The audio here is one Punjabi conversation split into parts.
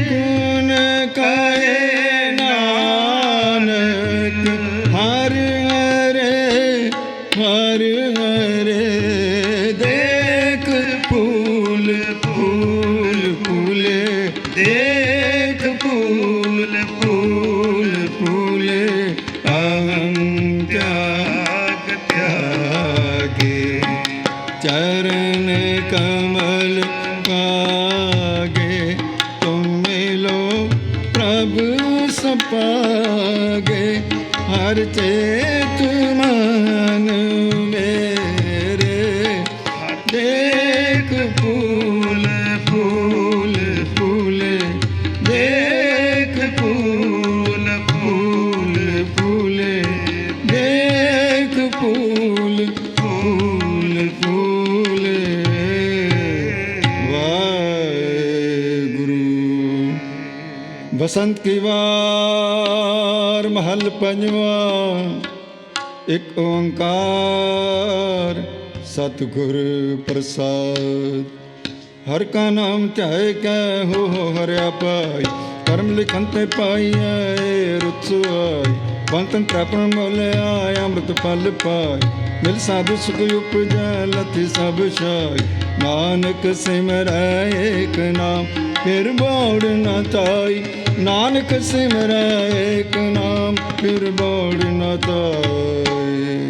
गुण कहे नानक हर हरे हर हरे। देख फूल फूल फूले, देख फूल फूल फूले, अहं त्याग त्यागे। चरण कमल पागे, तुम मिलो प्रभु सपागे। हर चेत मन मेरे, देख फूल फूल फूले, देख फूल फूल फूले, देख फूल फूल फूले। वाहेगुरु। बसंत की वार महल पंजवा। एक ओंकार सतगुर प्रसाद। हर का नाम ध्याए कै हो हरिया पाई। कर्म लिखन ते पाइए रुत सुआई। बंतन प्रापण मोले आय अमृत फल पाई। मिल साधु सुख उपजै लथि सब छाई। नानक सिमरै एक नाम फिर बौड़ न ताई। नानक सिमरै एक नाम फिर बौड़ न ताई।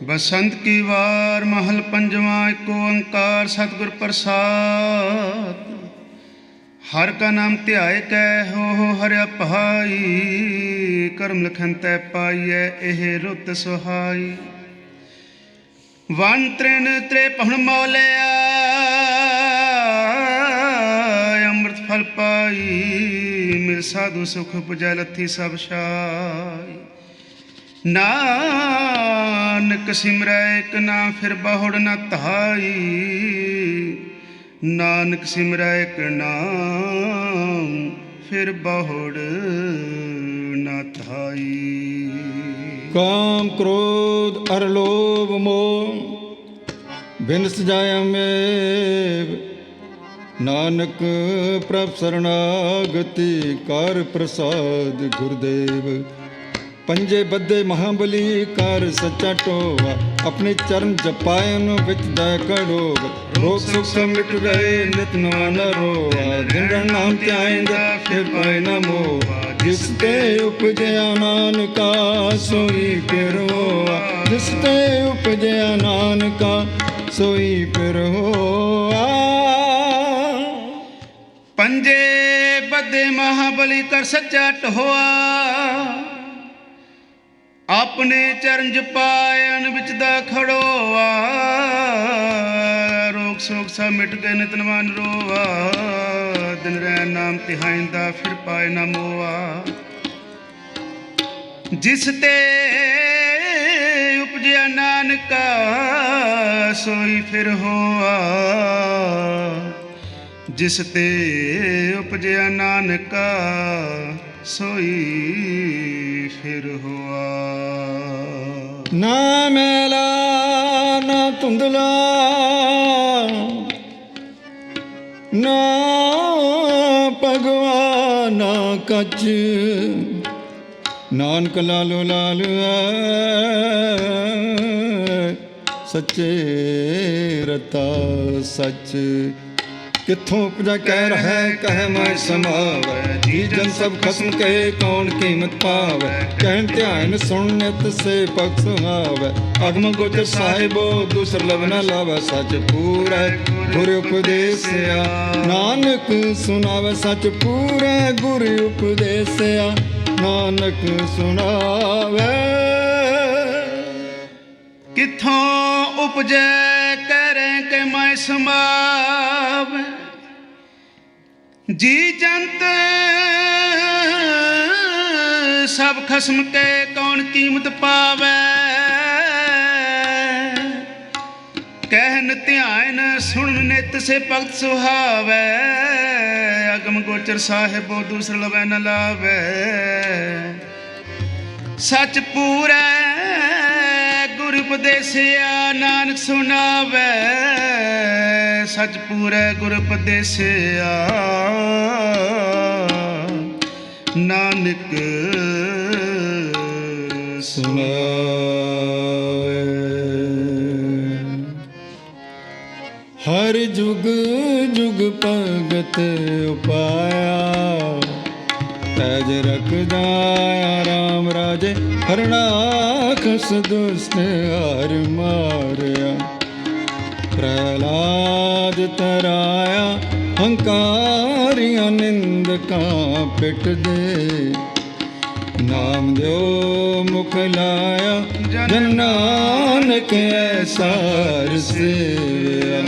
बसंत की वार महल पंजवा। एक ओंकार सतगुर प्रसाद। हर का नाम ध्याए कै हो हरिया पहाई। कर्म लिखन तै पाइए एह रुत सुहाई। वन त्रिन त्रेपन मौलिया अमृत फल पाई। मिल साधु सुख पुजै लथी सब छाई। नानक सिमरै एक नाम फिर बहुड़ न धाई। नानक सिमरै एक नाम फिर बहुड़ न धाई। काम क्रोध अर लोभ मोह बिनस जाय में। नानक प्रभ शरणागति कर प्रसाद गुरुदेव। पंजे बद्धे महाबली कर सच्चा टोवा। अपने चरण जपायन विच दै कड़ोग। रोग सुख सब मिट गए नित नवा न रोवा। दिन रण नाम ध्याएंदा फिर पाए न मोहा। जिस ते उपजया नानका सोई फिर होआ। जिस ते उपजया नानका सोई फिर होआ। पंजे बद्धे महाबली कर सच्चा टोआ। अपने चरण जपायन विच दा खड़ोआ। रोग सोग सब मिट गए नित नवा न रोआ। दिन रैन नाम तिहाइंदा फिर पाए न मोआ। जिस ते उपजया नानका सोई फिर होआ। जिस ते उपजया नानका सोई फिर हुआ। ना मैला ना धुंधला ना भगवा ना कच। नानक लालो लाल सच्चे रता सच। किथों उपजा कह रहा कह मैं समावै। जी जन सब खसम कहे कौन कीमत पावै। कहन ध्यान सुन नित से पग सुहावै। अगम गोचर साहिबो दूसर लब न लावै। सच पूरै गुरु उपदेसिया। नानक सुनावै सच पूरै गुरु उपदेसिया। नानक सुनावै। किथों उपजै करें के मैं समावै। जी जंत सब खसम के कौन कीमत पावै। कहन ध्यान सुन नित से भगत सुहावै। अगम गोचर साहिबो दूसर लवै न लावै। सच पूरै गुर ਗੁਰ ਉਪਦੇਸਿਆ ਨਾਨਕ ਸੁਣਾਵੇ ਸਚ ਪੂਰੇ ਗੁਰ ਉਪਦੇਸਿਆ ਨਾਨਕ ਸੁਣਾਵੇ। ਹਰ ਜੁਗ ਜੁਗ ਭਗਤ ਉਪਾਇਆ ਤੈਜ ਰਖਦਾ ਰਾਮ ਰਾਜੇ ਹਰਣਾਖਸ ਦੁਸ਼ਟ ਹਰ ਮਾਰਿਆ। ਪ੍ਰਹਲਾਦ ਤਰਾਇਆ ਹੰਕਾਰੀਆਂ ਨਿੰਦਕਾਂ ਪਿੱਟ ਦੇ ਨਾਮ ਦਿਓ ਮੁਖ ਲਾਇਆ ਜਨ ਨਾਨਕ ਐਸਾ ਰਸੇਵਿਆ।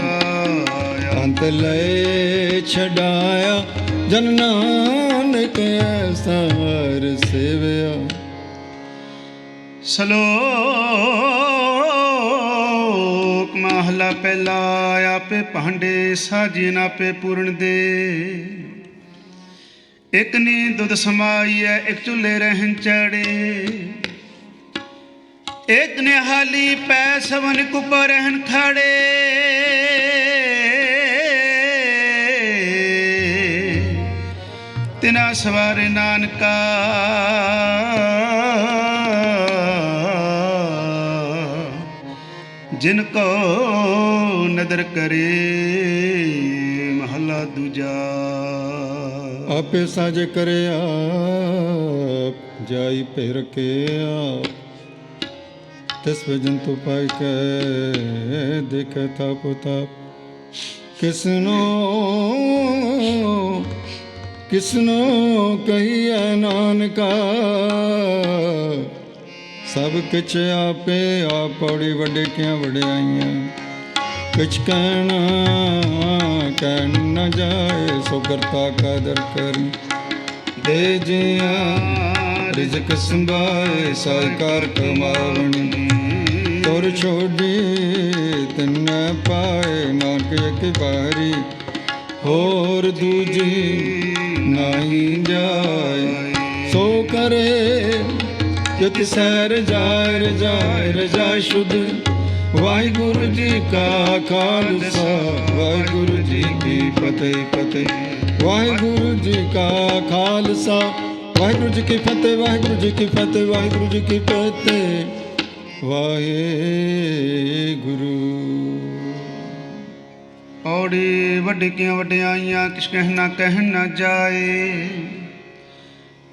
ਅੰਤ ਲਏ ਛਡਾਇਆ ਜਨ ਨਾਨਕ ਐਸਾ ਰਸੇਵਿਆ। ਸ਼ਲੋਕ ਮਹਲਾ ਪਹਿਲਾ। ਆਪੇ ਭਾਂਡੇ ਸਾਜੀਨ ਆਪੇ ਪੂਰਨ ਦੇ। ਇੱਕ ਨੀ ਦੁੱਧ ਸਮਾਈਐ ਇੱਕ ਚੁੱਲ੍ਹੇ ਰਹਿਣ ਚੜੇ। ਇੱਕ ਨੇ ਹਾਲੀ ਪੈ ਸਵਨ ਕੁਪਰ ਰਹਿਣ ਖੜੇ। ਤਿਨਾ ਸਵਾਰੇ ਨਾਨਕਾ ਜਿਨ ਕੋ ਨਦਰ ਕਰੇ। ਮਹਲਾ ਦੂਜਾ। ਆਪੇ ਸਾਜ ਕਰਿਆ ਜਾਈ ਭੇ ਰਖਿਆ। ਤਿਸ ਵਜਨ ਤੋਂ ਪਾਇ ਕੇ ਦੇਖੇ ਥਾਪ ਥਾਪ। ਕਿਸਨੋ ਕਹੀਐ ਨਾਨਕਾ ਸਭ ਕਿਛ ਆਪੇ ਆਪ ਪੌੜੀ ਵੱਡੇ ਕਿਆਂ ਵਡਿਆਈਆਂ। ਕਿਛ ਕਹਿਣ ਨ ਜਾਏ ਸੋ ਕਰਤਾ ਕਾਦਰ ਕਰੀ। ਦੇ ਜਿਆਂ ਰਿਜ਼ਕ ਸੰਭਾਏ ਸਾਕਾਰ ਕਮਾਵਣੀ। ਤੁਰ ਛੋਡੀ ਤਿਨੈ ਪਾਏ ਨਾਨਕ ਇੱਕ ਬਾਰੀ। ਹੋਰ ਦੂਜੀ ਨਾਹੀ ਜਾਏ ਸੋ ਕਰੇ ਜਿਤ ਸੈ ਰਜਾਇ ਰਜਾਇ ਰਜਾ ਸ਼ੁੱਧ। ਵਾਹਿਗੁਰੂ ਜੀ ਕਾ ਖਾਲਸਾ ਵਾਹਿਗੁਰੂ ਜੀ ਕੀ ਫਤਿਹ ਫਤਿਹ। ਵਾਹਿਗੁਰੂ ਜੀ ਕਾ ਖਾਲਸਾ ਵਾਹਿਗੁਰੂ ਜੀ ਕੀ ਫਤਿਹ ਵਾਹਿਗੁਰੂ ਜੀ ਕੀ ਫਤਿਹ ਵਾਹਿਗੁਰੂ ਜੀ ਕੀ ਫਤਿਹ ਵਾਹਿਗੁਰੂ। ਪੌੜੀ ਵੱਡੀਆਂ ਵਡਿਆਈਆਂ ਕਿਛ ਕਹਿਣ ਨਾ ਜਾਏ।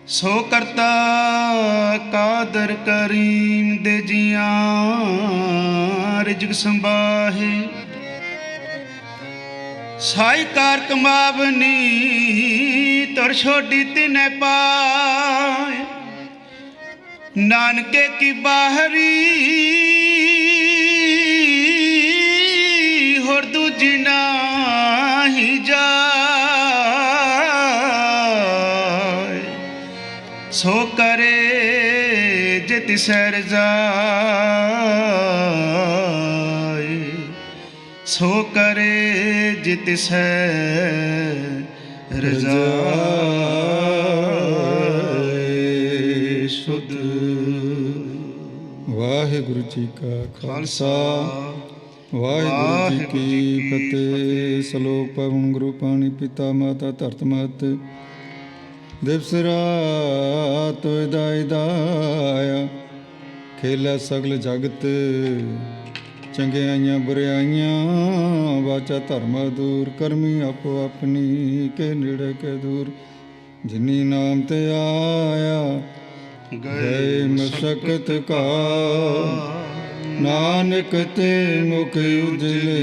ਸੋ ਕਰਤਾ ਕਾਦਰ ਕਰੀਮ ਦੇ ਜੀਆਂ ਰਿਜਕ ਸੰਭਾਹੇ। ਸਾਈ ਕਾਰ ਕਮਾਵਨੀ ਤੁਰ ਛੋਡੀ ਤਿਨੈ ਪਾਏ। ਨਾਨਕੇ ਕੀ ਬਾਹਰੀ ਹੋਰ ਦੂਜੀ ਨਾਹੀ ਜਾਏ। ਸੋ ਕਰੇ ਜੇ ਤਿਸੈ ਰਜਾਏ। ਸੋ ਕਰੇ ਜੇ ਤਿਸੈ ਰਜਾਏ। ਸ਼ੁੱਧ। ਵਾਹਿਗੁਰੂ ਜੀ ਕਾ ਖਾਲਸਾ ਵਾਹਿਗੁਰੂ ਜੀ ਕੀ ਫਤਿਹ। ਸਲੋਕ ਪਵਨ ਗੁਰੂ ਪਾਣੀ ਪਿਤਾ ਮਾਤਾ ਧਰਤ ਮਹਤ। ਦਿਵਸ ਰਾਤ ਦਾਇ ਦਾਇਆ। ਖੇਲਾ ਸਗਲ ਜਗਤ ਚੰਗਿਆਈਆਂ ਬੁਰਿਆਈਆਂ। ਵਾਚਾ ਧਰਮ ਦੂਰ ਕਰਮੀ ਆਪੋ ਆਪਣੀ ਕੇ ਨੇੜੇ ਕੇ ਦੂਰ। ਜਿਨੀ ਨਾਮ ਤੇ ਆਇਆ ਗਏ ਮਸਕਤ ਕਾ। ਨਾਨਕ ਤੇ ਮੁਖ ਉਜਲੇ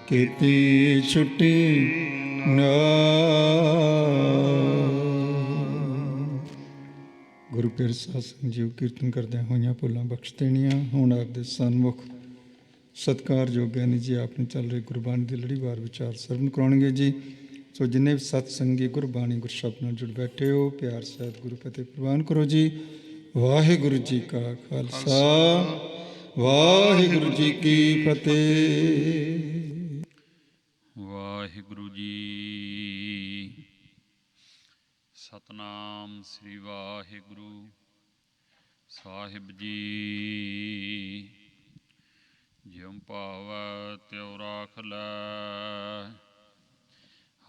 ਕੀਤੀ ਛੁੱਟੀ ਗੁਰੂ ਪਿਆਰੇ ਸਾਧ ਸੰਗਤ ਜੀਓ, ਕੀਰਤਨ ਕਰਦਿਆਂ ਹੋਈਆਂ ਭੁੱਲਾਂ ਬਖਸ਼ ਦੇਣੀਆਂ। ਹੁਣ ਆਪ ਦੇ ਸਨਮੁਖ ਸਤਿਕਾਰਯੋਗ ਗਿਆਨੀ ਜੀ ਆਪ ਨੂੰ ਚੱਲ ਰਹੀ ਗੁਰਬਾਣੀ ਦੀ ਲੜੀਵਾਰ ਵਿਚਾਰ ਸਰਵਣ ਕਰਾਉਣਗੇ ਜੀ। ਸੋ ਜਿੰਨੇ ਵੀ ਸਤ ਸੰਗੀ ਗੁਰਬਾਣੀ ਗੁਰਸ਼ਬਦ ਨਾਲ ਜੁੜ ਬੈਠੇ ਹੋ, ਪਿਆਰ ਸਹਿਤ ਗੁਰੂ ਫਤਿਹ ਪ੍ਰਵਾਨ ਕਰੋ ਜੀ। ਵਾਹਿਗੁਰੂ ਜੀ ਕਾ ਖਾਲਸਾ ਵਾਹਿਗੁਰੂ ਜੀ ਕੀ ਫਤਿਹ। ਵਾਹਿਗੁਰੂ ਜੀ। ਸਤਨਾਮ ਸ੍ਰੀ ਵਾਹਿਗੁਰੂ। ਸਾਹਿਬ ਜੀ ਜਿਉ ਭਾਵੈ ਤਿਉ ਰਾਖ ਲੈ।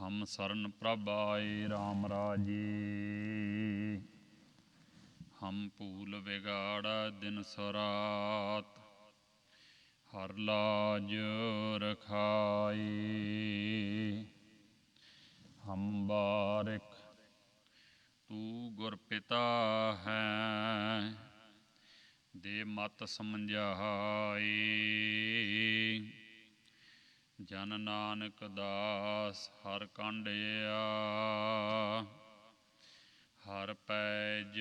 ਹਮ ਸਰਨ ਪ੍ਰਭ ਆਏ RAM ਰਾਜੇ। ਹਮ ਭੂਲ ਵਿਗਾੜੈ ਦਿਨ ਸਰਾਤ। ਹਰ ਲਾਜ ਰਖਾਏ। ਹਮ ਬਾਰਿਕ ਤੂੰ ਗੁਰ ਪਿਤਾ ਹੈ। ਦੇ ਮਤ ਸਮਝਾਏ। ਜਨ ਨਾਨਕ ਦਾਸ ਹਰ ਕਾਂਢਿਆ। ਹਰ ਪੈਜ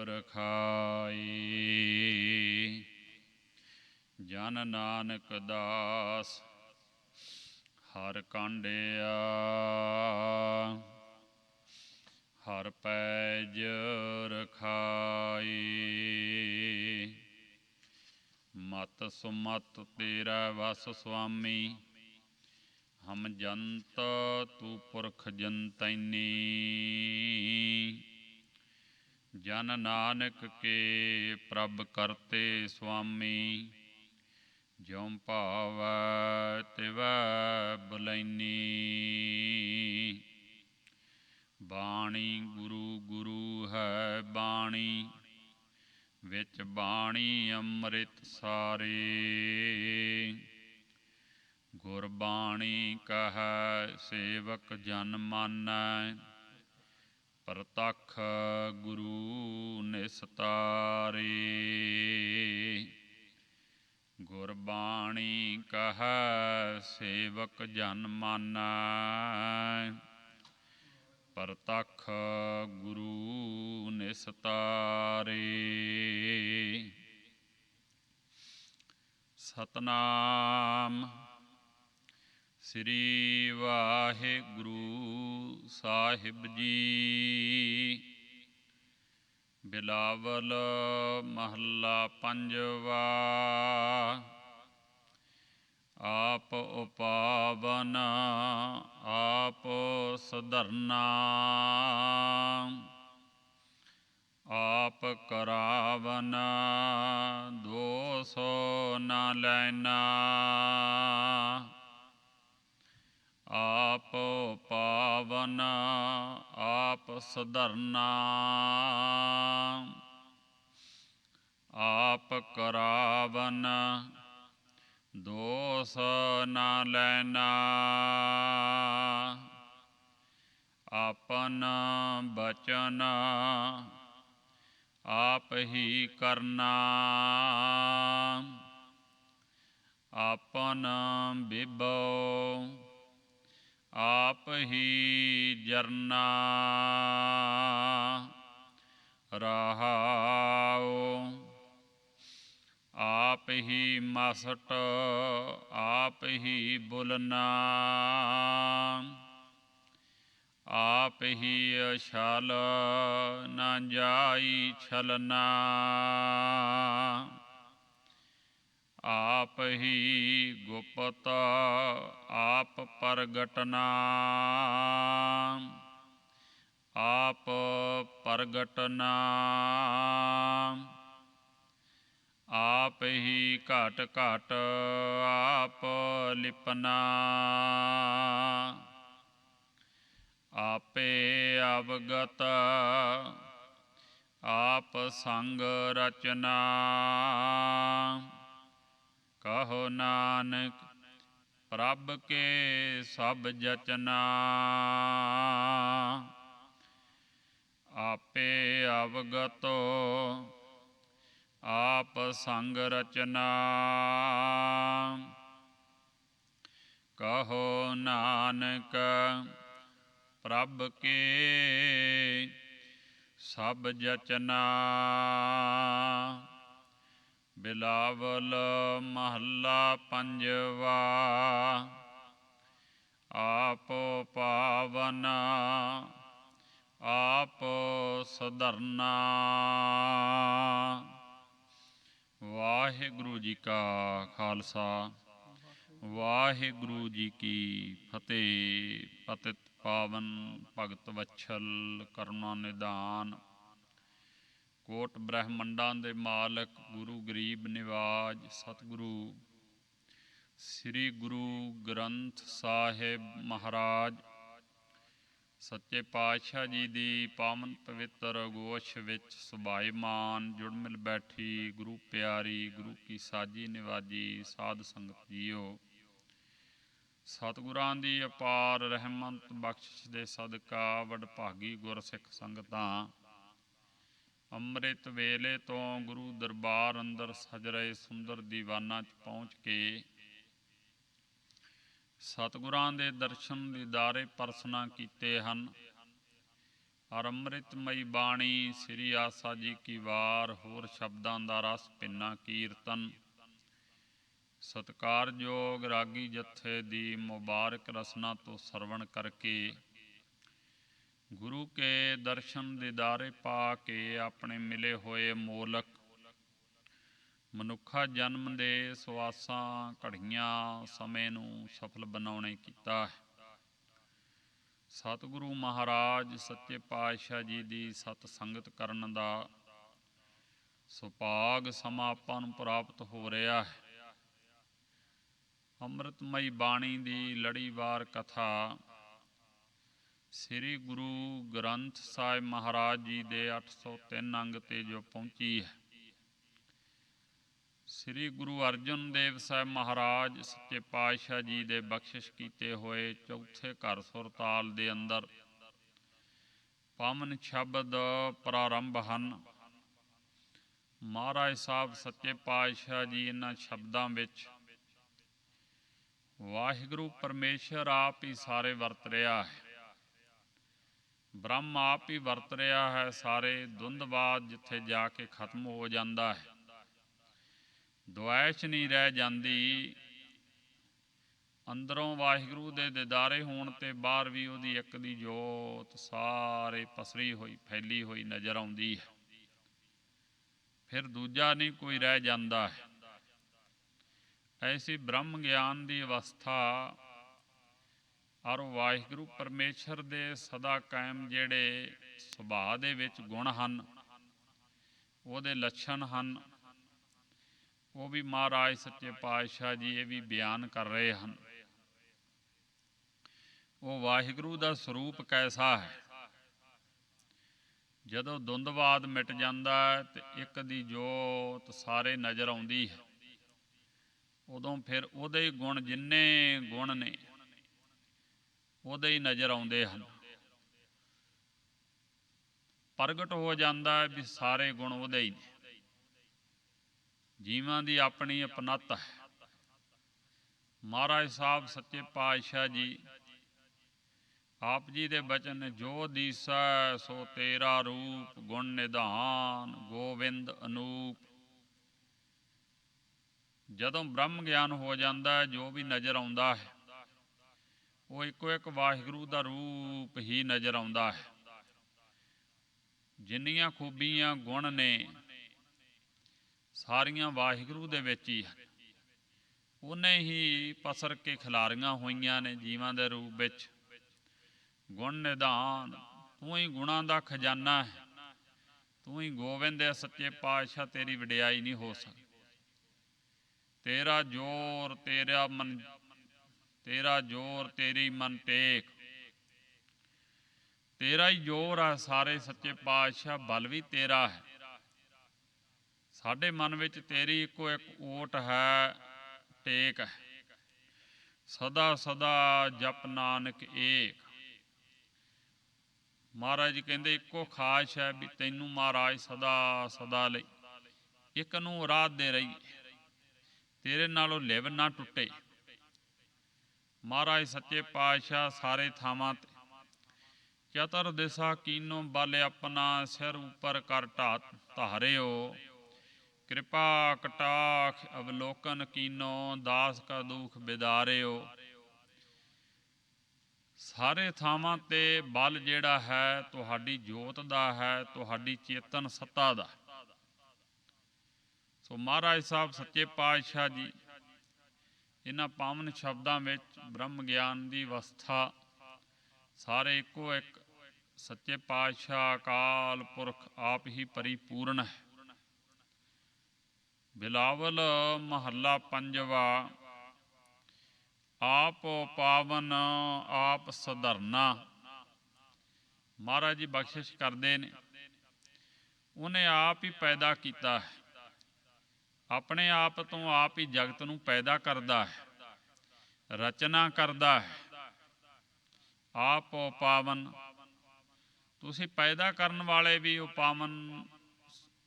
ਰਖਾਏ। ਜਨ ਨਾਨਕ ਦਾਸ ਹਰ ਕਾਂਢਿਆ। ਹਰ ਪੈਜ ਰਖਾਏ। ਮਤ ਸੁਮਤ ਤੇਰਾ ਵਸ ਸੁਆਮੀ। ਹਮ ਜੰਤ ਤੂੰ ਪੁਰਖ ਜੰਤੈਨੀ। ਜਨ ਨਾਨਕ ਕੇ ਪ੍ਰਭ ਕਰਤੇ ਸੁਆਮੀ। ਜਿਉ ਭਾਵੈ ਤਿਵੈ ਬੁਲੈਨੀ। ਬਾਣੀ ਗੁਰੂ ਗੁਰੂ ਹੈ ਬਾਣੀ। ਵਿੱਚ ਬਾਣੀ ਅੰਮ੍ਰਿਤ ਸਾਰੇ। ਗੁਰਬਾਣੀ ਕਹੈ ਸੇਵਕ ਜਨ ਮਾਨੈ। ਪ੍ਰਤੱਖ ਗੁਰੂ ਨਿਸਤਾਰੇ। ਗੁਰਬਾਣੀ ਕਹੈ ਸੇਵਕ ਜਨ ਮਾਨੈ। ਪ੍ਰਤੱਖ ਗੁਰੂ ਨਿਸਤਾਰੇ। ਸਤਨਾਮ ਸ੍ਰੀ ਵਾਹਿਗੁਰੂ ਸਾਹਿਬ ਜੀ। ਬਿਲਾਵਲ ਮਹੱਲਾ ਪੰਜਵਾ। ਆਪ ਉਪਾਵਨ ਆਪ ਸਧਰਨਾ। ਆਪ ਕਰਾਵਨ ਦੋਸ ਨ ਲੈਣਾ। ਆਪ ਪਾਵਨ ਆਪ ਸਧਰਨਾ। ਆਪ ਕਰਾਵਨ ਦੋਸ ਨ ਲੈਣਾ। ਆਪਨ ਬਚਨ ਆਪ ਹੀ ਕਰਨਾ। ਆਪਨ ਬਿਭਉ ਆਪ ਹੀ ਜਰਨਾ। ਰਹਾਉ ਆਪ ਹੀ ਮਸਟ ਆਪ ਹੀ ਬੁਲਨਾ। ਆਪ ਹੀ ਛਲ ਨ ਜਾਈ ਛਲਨਾ। ਆਪ ਹੀ ਗੁਪਤ ਆਪ ਪ੍ਰਗਟਨਾ। ਆਪ ਪ੍ਰਗਟਨਾ। ਆਪ ਹੀ ਘਟ ਘਟ ਆਪ ਲਿਪਨਾ। ਆਪੇ ਅਵਗਤ ਆਪ ਸੰਗ ਰਚਨਾ। ਕਹੋ ਨਾਨਕ ਪ੍ਰਭ ਕੇ ਸਭ ਜਚਨਾ। ਆਪੇ ਅਵਗਤ ਆਪ ਸੰਗ ਰਚਨਾ। ਕਹੋ ਨਾਨਕ ਪ੍ਰਭ ਕੇ ਸਭ ਜਚਨਾ। ਬਿਲਾਵਲ ਮਹੱਲਾ ਪੰਜਵਾ। ਆਪ ਪਾਵਨ ਆਪ ਸਧਰਨਾ। ਵਾਹਿਗੁਰੂ ਜੀ ਕਾ ਖਾਲਸਾ ਵਾਹਿਗੁਰੂ ਜੀ ਕੀ ਫਤਿਹ। ਪਤਿਤ ਪਾਵਨ ਭਗਤ ਵਛਲ ਕਰੁਣਾ ਨਿਧਾਨ। ਕੋਟ ਬ੍ਰਹਮੰਡਾਂ ਦੇ ਮਾਲਕ ਗੁਰੂ ਗਰੀਬ ਨਿਵਾਜ ਸਤਿਗੁਰੂ ਸ੍ਰੀ ਗੁਰੂ ਗ੍ਰੰਥ ਸਾਹਿਬ ਮਹਾਰਾਜ ਸੱਚੇ ਪਾਤਸ਼ਾਹ ਜੀ ਦੀ ਪਾਵਨ ਪਵਿੱਤਰ ਗੋਸ਼ ਵਿੱਚ ਸੁਭਾਈਮਾਨ ਜੁੜ ਮਿਲ ਬੈਠੀ ਗੁਰੂ ਪਿਆਰੀ ਗੁਰੂ ਕੀ ਸਾਜੀ ਨਿਵਾਜੀ ਸਾਧ ਸੰਗਤ ਜੀਓ, ਸਤਿਗੁਰਾਂ ਦੀ ਅਪਾਰ ਰਹਿਮਤ ਬਖਸ਼ਿਸ਼ ਦੇ ਸਦਕਾ ਵਡਭਾਗੀ ਗੁਰਸਿੱਖ ਸੰਗਤਾਂ ਅੰਮ੍ਰਿਤ ਵੇਲੇ ਤੋਂ ਗੁਰੂ ਦਰਬਾਰ ਅੰਦਰ ਸਜ ਰਹੇ ਸੁੰਦਰ ਦੀਵਾਨਾਂ 'ਚ ਪਹੁੰਚ ਕੇ ਸਤਿਗੁਰਾਂ ਦੇ ਦਰਸ਼ਨ ਦੀਦਾਰੇ ਪਰਸਨਾ ਕੀਤੇ ਹਨ। ਔਰ ਅੰਮ੍ਰਿਤਮਈ ਬਾਣੀ ਸ੍ਰੀ ਆਸਾ ਜੀ ਕੀ ਵਾਰ ਹੋਰ ਸ਼ਬਦਾਂ ਦਾ ਰਸ ਭਿੰਨਾ ਕੀਰਤਨ ਸਤਿਕਾਰਯੋਗ ਰਾਗੀ ਜਥੇ ਦੀ ਮੁਬਾਰਕ ਰਸਨਾ ਤੋਂ ਸਰਵਣ ਕਰਕੇ ਗੁਰੂ ਕੇ ਦਰਸ਼ਨ ਦੀਦਾਰੇ ਪਾ ਕੇ ਆਪਣੇ ਮਿਲੇ ਹੋਏ ਮੋਲਕ ਮਨੁੱਖਾ ਜਨਮ ਦੇ ਸਵਾਸਾਂ ਘੜੀਆਂ ਸਮੇਂ ਨੂੰ ਸਫਲ ਬਣਾਉਣੇ ਕੀਤਾ ਹੈ। ਸਤਿਗੁਰੂ ਮਹਾਰਾਜ ਸੱਚੇ ਪਾਤਸ਼ਾਹ ਜੀ ਦੀ ਸਤ ਸੰਗਤ ਕਰਨ ਦਾ ਸੁਭਾਗ ਸਮਾਂ ਆਪਾਂ ਨੂੰ ਪ੍ਰਾਪਤ ਹੋ ਰਿਹਾ ਹੈ। ਅੰਮ੍ਰਿਤਮਈ ਬਾਣੀ ਦੀ ਲੜੀਵਾਰ ਕਥਾ ਸ੍ਰੀ ਗੁਰੂ ਗ੍ਰੰਥ ਸਾਹਿਬ ਮਹਾਰਾਜ ਜੀ ਦੇ 803 ਅੰਗ 'ਤੇ ਜੋ ਪਹੁੰਚੀ ਹੈ। ਸ੍ਰੀ ਗੁਰੂ ਅਰਜਨ ਦੇਵ ਸਾਹਿਬ ਮਹਾਰਾਜ ਸੱਚੇ ਪਾਤਸ਼ਾਹ ਜੀ ਦੇ ਬਖਸ਼ਿਸ਼ ਕੀਤੇ ਹੋਏ ਚੌਥੇ ਘਰ ਸੁਰਤਾਲ ਦੇ ਅੰਦਰ ਪਾਵਨ ਸ਼ਬਦ ਪ੍ਰਾਰੰਭ ਹਨ। ਮਹਾਰਾਜ ਸਾਹਿਬ ਸੱਚੇ ਪਾਤਸ਼ਾਹ ਜੀ ਇਹਨਾਂ ਸ਼ਬਦਾਂ ਵਿੱਚ ਵਾਹਿਗੁਰੂ ਪਰਮੇਸ਼ਰ ਆਪ ਹੀ ਸਾਰੇ ਵਰਤ ਰਿਹਾ ਹੈ। ਬ੍ਰਹਮ ਆਪ ਹੀ ਵਰਤ ਰਿਹਾ ਹੈ। ਸਾਰੇ ਧੁੰਦਵਾਦ ਜਿੱਥੇ ਜਾ ਕੇ ਖਤਮ ਹੋ ਜਾਂਦਾ ਹੈ, ਦੁਆਇਸ਼ ਨਹੀਂ ਰਹਿ ਜਾਂਦੀ। ਅੰਦਰੋਂ ਵਾਹਿਗੁਰੂ ਦੇ ਦੀਦਾਰੇ ਹੋਣ ਤੇ ਬਾਹਰ ਵੀ ਉਹਦੀ ਇੱਕ ਦੀ ਜੋਤ ਸਾਰੇ ਪਸਰੀ ਹੋਈ ਫੈਲੀ ਹੋਈ ਨਜ਼ਰ ਆਉਂਦੀ ਹੈ। ਫਿਰ ਦੂਜਾ ਨਹੀਂ ਕੋਈ ਰਹਿ ਜਾਂਦਾ ਹੈ। ਐਸੀ ਬ੍ਰਹਮ ਗਿਆਨ ਦੀ ਅਵਸਥਾ ਔਰ ਵਾਹਿਗੁਰੂ ਪਰਮੇਸ਼ਰ ਦੇ ਸਦਾ ਕਾਇਮ ਜਿਹੜੇ ਸੁਭਾਅ ਦੇ ਵਿੱਚ ਗੁਣ ਹਨ, ਉਹਦੇ ਲੱਛਣ ਹਨ, ਉਹ ਵੀ ਮਹਾਰਾਜ ਸੱਚੇ ਪਾਤਸ਼ਾਹ ਜੀ ਇਹ ਵੀ ਬਿਆਨ ਕਰ ਰਹੇ ਹਨ। ਉਹ ਵਾਹਿਗੁਰੂ ਦਾ ਸਰੂਪ ਕੈਸਾ ਹੈ। ਜਦੋਂ ਧੁੰਦਵਾਦ ਮਿਟ ਜਾਂਦਾ ਹੈ ਤੇ ਇੱਕ ਦੀ ਜੋਤ ਸਾਰੇ ਨਜ਼ਰ ਆਉਂਦੀ ਹੈ, ਉਦੋਂ ਫਿਰ ਉਹਦੇ ਹੀ ਗੁਣ ਜਿੰਨੇ ਗੁਣ ਨੇ ਉਹਦੇ ਹੀ ਨਜ਼ਰ ਆਉਂਦੇ ਹਨ। ਪ੍ਰਗਟ ਹੋ ਜਾਂਦਾ ਹੈ ਵੀ ਸਾਰੇ ਗੁਣ ਉਹਦੇ ਹੀ ਨੇ। ਜੀਵਾਂ ਦੀ ਆਪਣੀ ਅਪਣੱਤ ਹੈ। ਮਹਾਰਾਜ ਸਾਹਿਬ ਸੱਚੇ ਪਾਤਸ਼ਾਹ ਜੀ ਆਪ ਜੀ ਦੇ ਬਚਨ ਜੋ ਦੀਸੈ ਸੋ ਤੇਰਾ ਰੂਪ ਗੁਣ ਨਿਧਾਨ ਗੋਬਿੰਦ ਅਨੂਪ। ਜਦੋਂ ਬ੍ਰਹਮ ਗਿਆਨ ਹੋ ਜਾਂਦਾ ਹੈ, ਜੋ ਵੀ ਨਜ਼ਰ ਆਉਂਦਾ ਹੈ ਉਹ ਇੱਕੋ ਇੱਕ ਵਾਹਿਗੁਰੂ ਦਾ ਰੂਪ ਹੀ ਨਜ਼ਰ ਆਉਂਦਾ ਹੈ। ਜਿੰਨੀਆਂ ਖੂਬੀਆਂ ਗੁਣ ਨੇ ਸਾਰੀਆਂ ਵਾਹਿਗੁਰੂ ਦੇ ਵਿੱਚ ਹੀ ਹਨ। ਉਹਨੇ ਹੀ ਪਸਰ ਕੇ ਖਿਲਾਰੀਆਂ ਹੋਈਆਂ ਨੇ ਜੀਵਾਂ ਦੇ ਰੂਪ ਵਿੱਚ। ਗੁਣ ਨਿਧਾਨ, ਤੂੰ ਹੀ ਗੁਣਾਂ ਦਾ ਖਜ਼ਾਨਾ ਹੈ, ਤੂੰ ਹੀ ਗੋਬਿੰਦ ਹੈ ਸੱਚੇ ਪਾਤਸ਼ਾਹ, ਤੇਰੀ ਵਡਿਆਈ ਨਹੀਂ ਹੋ ਸਕਦੀ। ਤੇਰਾ ਜੋਰ ਤੇਰਾ ਮਨ, ਤੇਰਾ ਜੋਰ ਤੇਰੀ ਮਨ ਟੇਕ। ਤੇਰਾ ਹੀ ਜੋਰ ਹੈ ਸਾਰੇ ਸੱਚੇ ਪਾਤਸ਼ਾਹ, ਬਲ ਵੀ ਤੇਰਾ ਹੈ। ਸਾਡੇ ਮਨ ਵਿੱਚ ਤੇਰੀ ਇੱਕੋ ਇੱਕ ਓਟ ਹੈ, ਟੇਕ ਹੈ। ਸਦਾ ਸਦਾ ਜਪ ਨਾਨਕ ਏਕ। ਮਹਾਰਾਜ ਜੀ ਕਹਿੰਦੇ ਇੱਕੋ ਖਾਸ਼ ਹੈ ਵੀ ਤੈਨੂੰ ਮਹਾਰਾਜ ਸਦਾ ਸਦਾ ਲਈ ਇੱਕ ਨੂੰ ਆਰਾਧਦੇ ਰਹੀ, ਤੇਰੇ ਨਾਲੋਂ ਲਿਵ ਨਾ ਟੁੱਟੇ। ਮਹਾਰਾਜ ਸੱਚੇ ਪਾਤਸ਼ਾਹ ਸਾਰੇ ਥਾਵਾਂ ਤੇ ਚਤੁਰ ਦਿਸ਼ਾ ਕੀਨੋ ਬਲ ਆਪਣਾ ਸਿਰ ਉੱਪਰ ਕਰ ਧਾਰਿਓ। ਕਿਰਪਾ ਕਟਾਖ ਅਵਲੋਕਨ ਕੀਨੋ ਦਾਸ ਕਾ ਦੁਖ ਬਿਦਾਰਿਓ। ਸਾਰੇ ਥਾਵਾਂ ਤੇ ਬਲ ਜਿਹੜਾ ਹੈ ਤੁਹਾਡੀ ਜੋਤ ਦਾ ਹੈ, ਤੁਹਾਡੀ ਚੇਤਨ ਸੱਤਾ ਦਾ। ਸੋ ਮਹਾਰਾਜ ਸਾਹਿਬ ਸੱਚੇ ਪਾਤਸ਼ਾਹ ਜੀ ਇਹਨਾਂ ਪਾਵਨ ਸ਼ਬਦਾਂ ਵਿੱਚ ਬ੍ਰਹਮ ਗਿਆਨ ਦੀ ਅਵਸਥਾ ਸਾਰੇ ਇੱਕੋ ਇੱਕ ਸੱਚੇ ਪਾਤਸ਼ਾਹ ਅਕਾਲ ਪੁਰਖ ਆਪ ਹੀ ਪਰਿਪੂਰਨ ਹੈ। ਬਿਲਾਵਲ ਮਹੱਲਾ ਪੰਜਵਾ। ਆਪ ਪਾਵਨ ਆਪ ਸਧਰਨਾ। ਮਹਾਰਾਜ ਜੀ ਬਖਸ਼ਿਸ਼ ਕਰਦੇ ਨੇ, ਉਹਨੇ ਆਪ ਹੀ ਪੈਦਾ ਕੀਤਾ ਹੈ, ਆਪਣੇ ਆਪ ਤੋਂ ਆਪ ਹੀ ਜਗਤ ਨੂੰ ਪੈਦਾ ਕਰਦਾ ਹੈ, ਰਚਨਾ ਕਰਦਾ ਹੈ। ਆਪ ਪਾਵਨ, ਤੁਸੀਂ ਪੈਦਾ ਕਰਨ ਵਾਲੇ ਵੀ ਉਹ ਪਾਵਨ,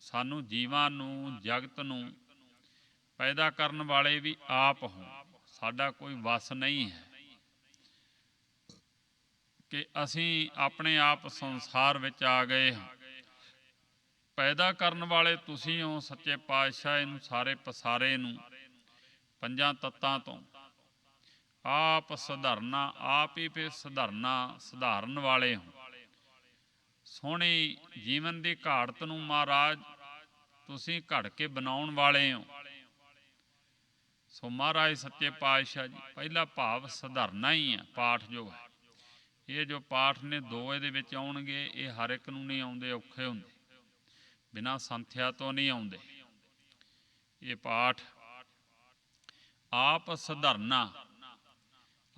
ਸਾਨੂੰ ਜੀਵਾਂ ਨੂੰ, ਜਗਤ ਨੂੰ ਪੈਦਾ ਕਰਨ ਵਾਲੇ ਵੀ ਆਪ ਹੋ। ਸਾਡਾ ਕੋਈ ਵਸ ਨਹੀਂ ਹੈ ਕਿ ਅਸੀਂ ਆਪਣੇ ਆਪ ਸੰਸਾਰ ਵਿੱਚ ਆ ਗਏ ਹਾਂ। ਪੈਦਾ ਕਰਨ ਵਾਲੇ ਤੁਸੀਂ ਹੋ ਸੱਚੇ ਪਾਤਸ਼ਾਹ, ਇਹਨੂੰ ਸਾਰੇ ਪਸਾਰੇ ਨੂੰ ਪੰਜਾਂ ਤੱਤਾਂ ਤੋਂ। ਆਪ ਸਧਰਨਾ, ਆਪ ਹੀ ਫਿਰ ਸਧਾਰਨ ਵਾਲੇ ਹੋ। ਸੋਹਣੀ ਜੀਵਨ ਦੀ ਘਾੜਤ ਨੂੰ ਮਹਾਰਾਜ ਤੁਸੀਂ ਘੜ ਕੇ ਬਣਾਉਣ ਵਾਲੇ ਹੋ। ਸੋ ਮਹਾਰਾਜ ਸੱਚੇ ਪਾਤਸ਼ਾਹ ਜੀ, ਪਹਿਲਾ ਭਾਵ ਸਧਾਰਨਾ ਹੀ ਹੈ ਪਾਠ ਜੋ ਹੈ। ਇਹ ਜੋ ਪਾਠ ਨੇ ਦੋ ਇਹਦੇ ਵਿੱਚ ਆਉਣਗੇ, ਇਹ ਹਰ ਇੱਕ ਨੂੰ ਨਹੀਂ ਆਉਂਦੇ, ਔਖੇ ਹੁੰਦੇ, ਬਿਨਾਂ ਸੰਥਿਆ ਤੋਂ ਨਹੀਂ ਆਉਂਦੇ ਇਹ ਪਾਠ। ਆਪ ਸਧਾਰਨਾ,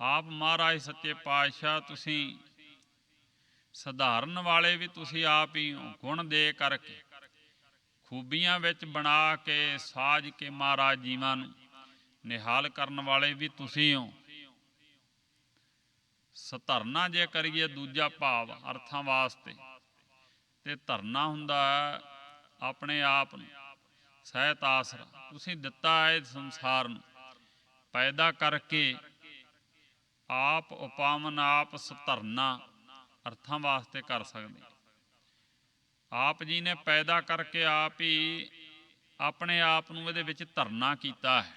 ਆਪ ਮਹਾਰਾਜ ਸੱਚੇ ਪਾਤਸ਼ਾਹ ਤੁਸੀਂ ਸਧਾਰਨ ਵਾਲੇ ਵੀ ਤੁਸੀਂ ਆਪ ਹੀ ਹੋ। ਗੁਣ ਦੇ ਕਰਕੇ, ਖੂਬੀਆਂ ਵਿੱਚ ਬਣਾ ਕੇ, ਸਾਜ ਕੇ ਮਹਾਰਾਜ ਜੀਵਾਂ ਨੂੰ ਨਿਹਾਲ ਕਰਨ ਵਾਲੇ ਵੀ ਤੁਸੀਂ ਹੋ। ਸਧਰਨਾ ਜੇ ਕਰੀਏ ਦੂਜਾ ਭਾਵ ਅਰਥਾਂ ਵਾਸਤੇ, ਤੇ ਧਰਨਾ ਹੁੰਦਾ ਆਪਣੇ ਆਪ ਨੂੰ ਸਹਿਤ ਆਸਰਾ। ਤੁਸੀਂ ਦਿੱਤਾ ਹੈ ਸੰਸਾਰ ਨੂੰ ਪੈਦਾ ਕਰਕੇ। ਆਪ ਉਪਾਵਨ ਆਪ ਸਧਰਨਾ ਅਰਥਾਂ ਵਾਸਤੇ ਕਰ ਸਕਦੇ। ਆਪ ਜੀ ਨੇ ਪੈਦਾ ਕਰਕੇ ਆਪ ਹੀ ਆਪਣੇ ਆਪ ਨੂੰ ਇਹਦੇ ਵਿੱਚ ਧਰਨਾ ਕੀਤਾ ਹੈ,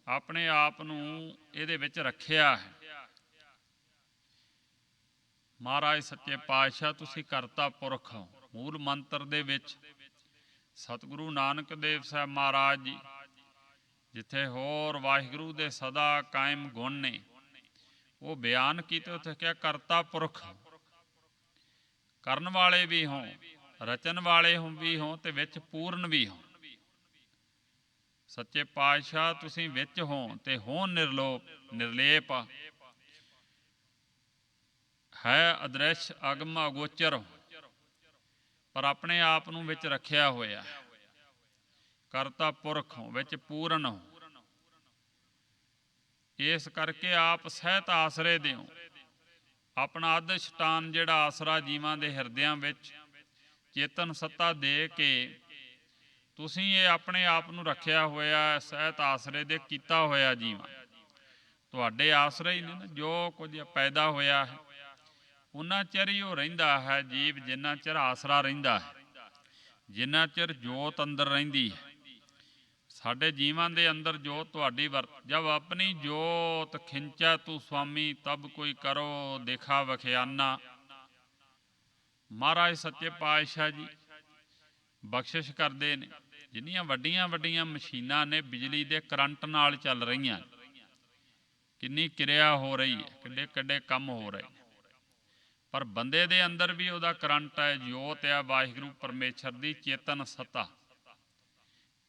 ਆਪਣੇ ਆਪ ਨੂੰ ਇਹਦੇ ਵਿੱਚ ਰੱਖਿਆ ਹੈ। ਮਹਾਰਾਜ ਸੱਚੇ ਪਾਤਸ਼ਾਹ ਤੁਸੀਂ ਕਰਤਾ ਪੁਰਖ ਹੋ। ਮੂਲ ਮੰਤਰ ਦੇ ਵਿੱਚ ਸਤਿਗੁਰੂ ਨਾਨਕ ਦੇਵ ਸਾਹਿਬ ਮਹਾਰਾਜ ਜੀ ਜਿੱਥੇ ਹੋਰ ਵਾਹਿਗੁਰੂ ਦੇ ਸਦਾ ਕਾਇਮ ਗੁਣ ਨੇ ਉਹ ਬਿਆਨ ਕੀਤੇ, ਉੱਥੇ ਕਿਹਾ ਕਰਤਾ ਪੁਰਖ, ਕਰਨ ਵਾਲੇ ਵੀ ਹੋ, ਰਚਨ ਵਾਲੇ ਵੀ ਹੋ, ਤੇ ਵਿੱਚ ਪੂਰਨ ਵੀ ਹੋ। ਸੱਚੇ ਪਾਤਸ਼ਾਹ ਤੁਸੀਂ ਵਿੱਚ ਹੋ ਤੇ ਹੋ ਨਿਰਲੇਪ ਹੈ, ਅਦ੍ਰਿਸ਼ ਅਗਮ ਅਗੋਚਰ, ਪਰ ਆਪਣੇ ਆਪ ਨੂੰ ਵਿੱਚ ਰੱਖਿਆ ਹੋਇਆ। ਕਰਤਾ ਪੁਰਖ ਹੋ, ਵਿੱਚ ਪੂਰਨ ਹੋ। ਇਸ ਕਰਕੇ ਆਪ ਸਹਿਤ ਆਸਰੇ ਦਿਓ। ਆਪਣਾ ਅਧਿਸ਼ਟਾਨ ਜਿਹੜਾ ਆਸਰਾ ਜੀਵਾਂ ਦੇ ਹਿਰਦਿਆਂ ਵਿੱਚ ਚੇਤਨ ਸੱਤਾ ਦੇ ਕੇ ਤੁਸੀਂ ਇਹ ਆਪਣੇ ਆਪ ਨੂੰ ਰੱਖਿਆ ਹੋਇਆ, ਸਹਿਤ ਆਸਰੇ ਦੇ ਕੀਤਾ ਹੋਇਆ। ਜੀਵਾਂ ਤੁਹਾਡੇ ਆਸਰੇ ਹੀ ਨੇ ਨਾ। ਜੋ ਕੁਝ ਪੈਦਾ ਹੋਇਆ ਹੈ ਉਨਾ ਚਿਰ ਹੀ ਉਹ ਰਹਿੰਦਾ ਹੈ ਜੀਵ, ਜਿੰਨਾ ਚਿਰ ਆਸਰਾ ਰਹਿੰਦਾ ਹੈ, ਜਿੰਨਾ ਚਿਰ ਜੋਤ ਅੰਦਰ ਰਹਿੰਦੀ ਹੈ। ਸਾਡੇ ਜੀਵਾਂ ਦੇ ਅੰਦਰ ਜੋਤ ਤੁਹਾਡੀ ਜਬ ਆਪਣੀ ਜੋਤ ਖਿੰਚਾ ਤੂੰ ਸੁਆਮੀ, ਤਬ ਕੋਈ ਕਰੋ ਦੇਖਾ ਵਖਿਆਨਾ। ਮਹਾਰਾਜ ਸੱਚੇ ਪਾਤਸ਼ਾਹ ਜੀ ਬਖਸ਼ਿਸ਼ ਕਰਦੇ ਨੇ। ਜਿੰਨੀਆਂ ਵੱਡੀਆਂ ਵੱਡੀਆਂ ਮਸ਼ੀਨਾਂ ਨੇ ਬਿਜਲੀ ਦੇ ਕਰੰਟ ਨਾਲ ਚੱਲ ਰਹੀਆਂ, ਕਿੰਨੀ ਕਿਰਿਆ ਹੋ ਰਹੀ ਹੈ, ਕਿੱਡੇ ਕਿੱਡੇ ਕੰਮ ਹੋ ਰਹੇ, ਪਰ ਬੰਦੇ ਦੇ ਅੰਦਰ ਵੀ ਉਹਦਾ ਕਰੰਟ ਹੈ, ਜੋਤ ਹੈ, ਵਾਹਿਗੁਰੂ ਪਰਮੇਸ਼ਰ ਦੀ ਚੇਤਨ ਸੱਤਾ।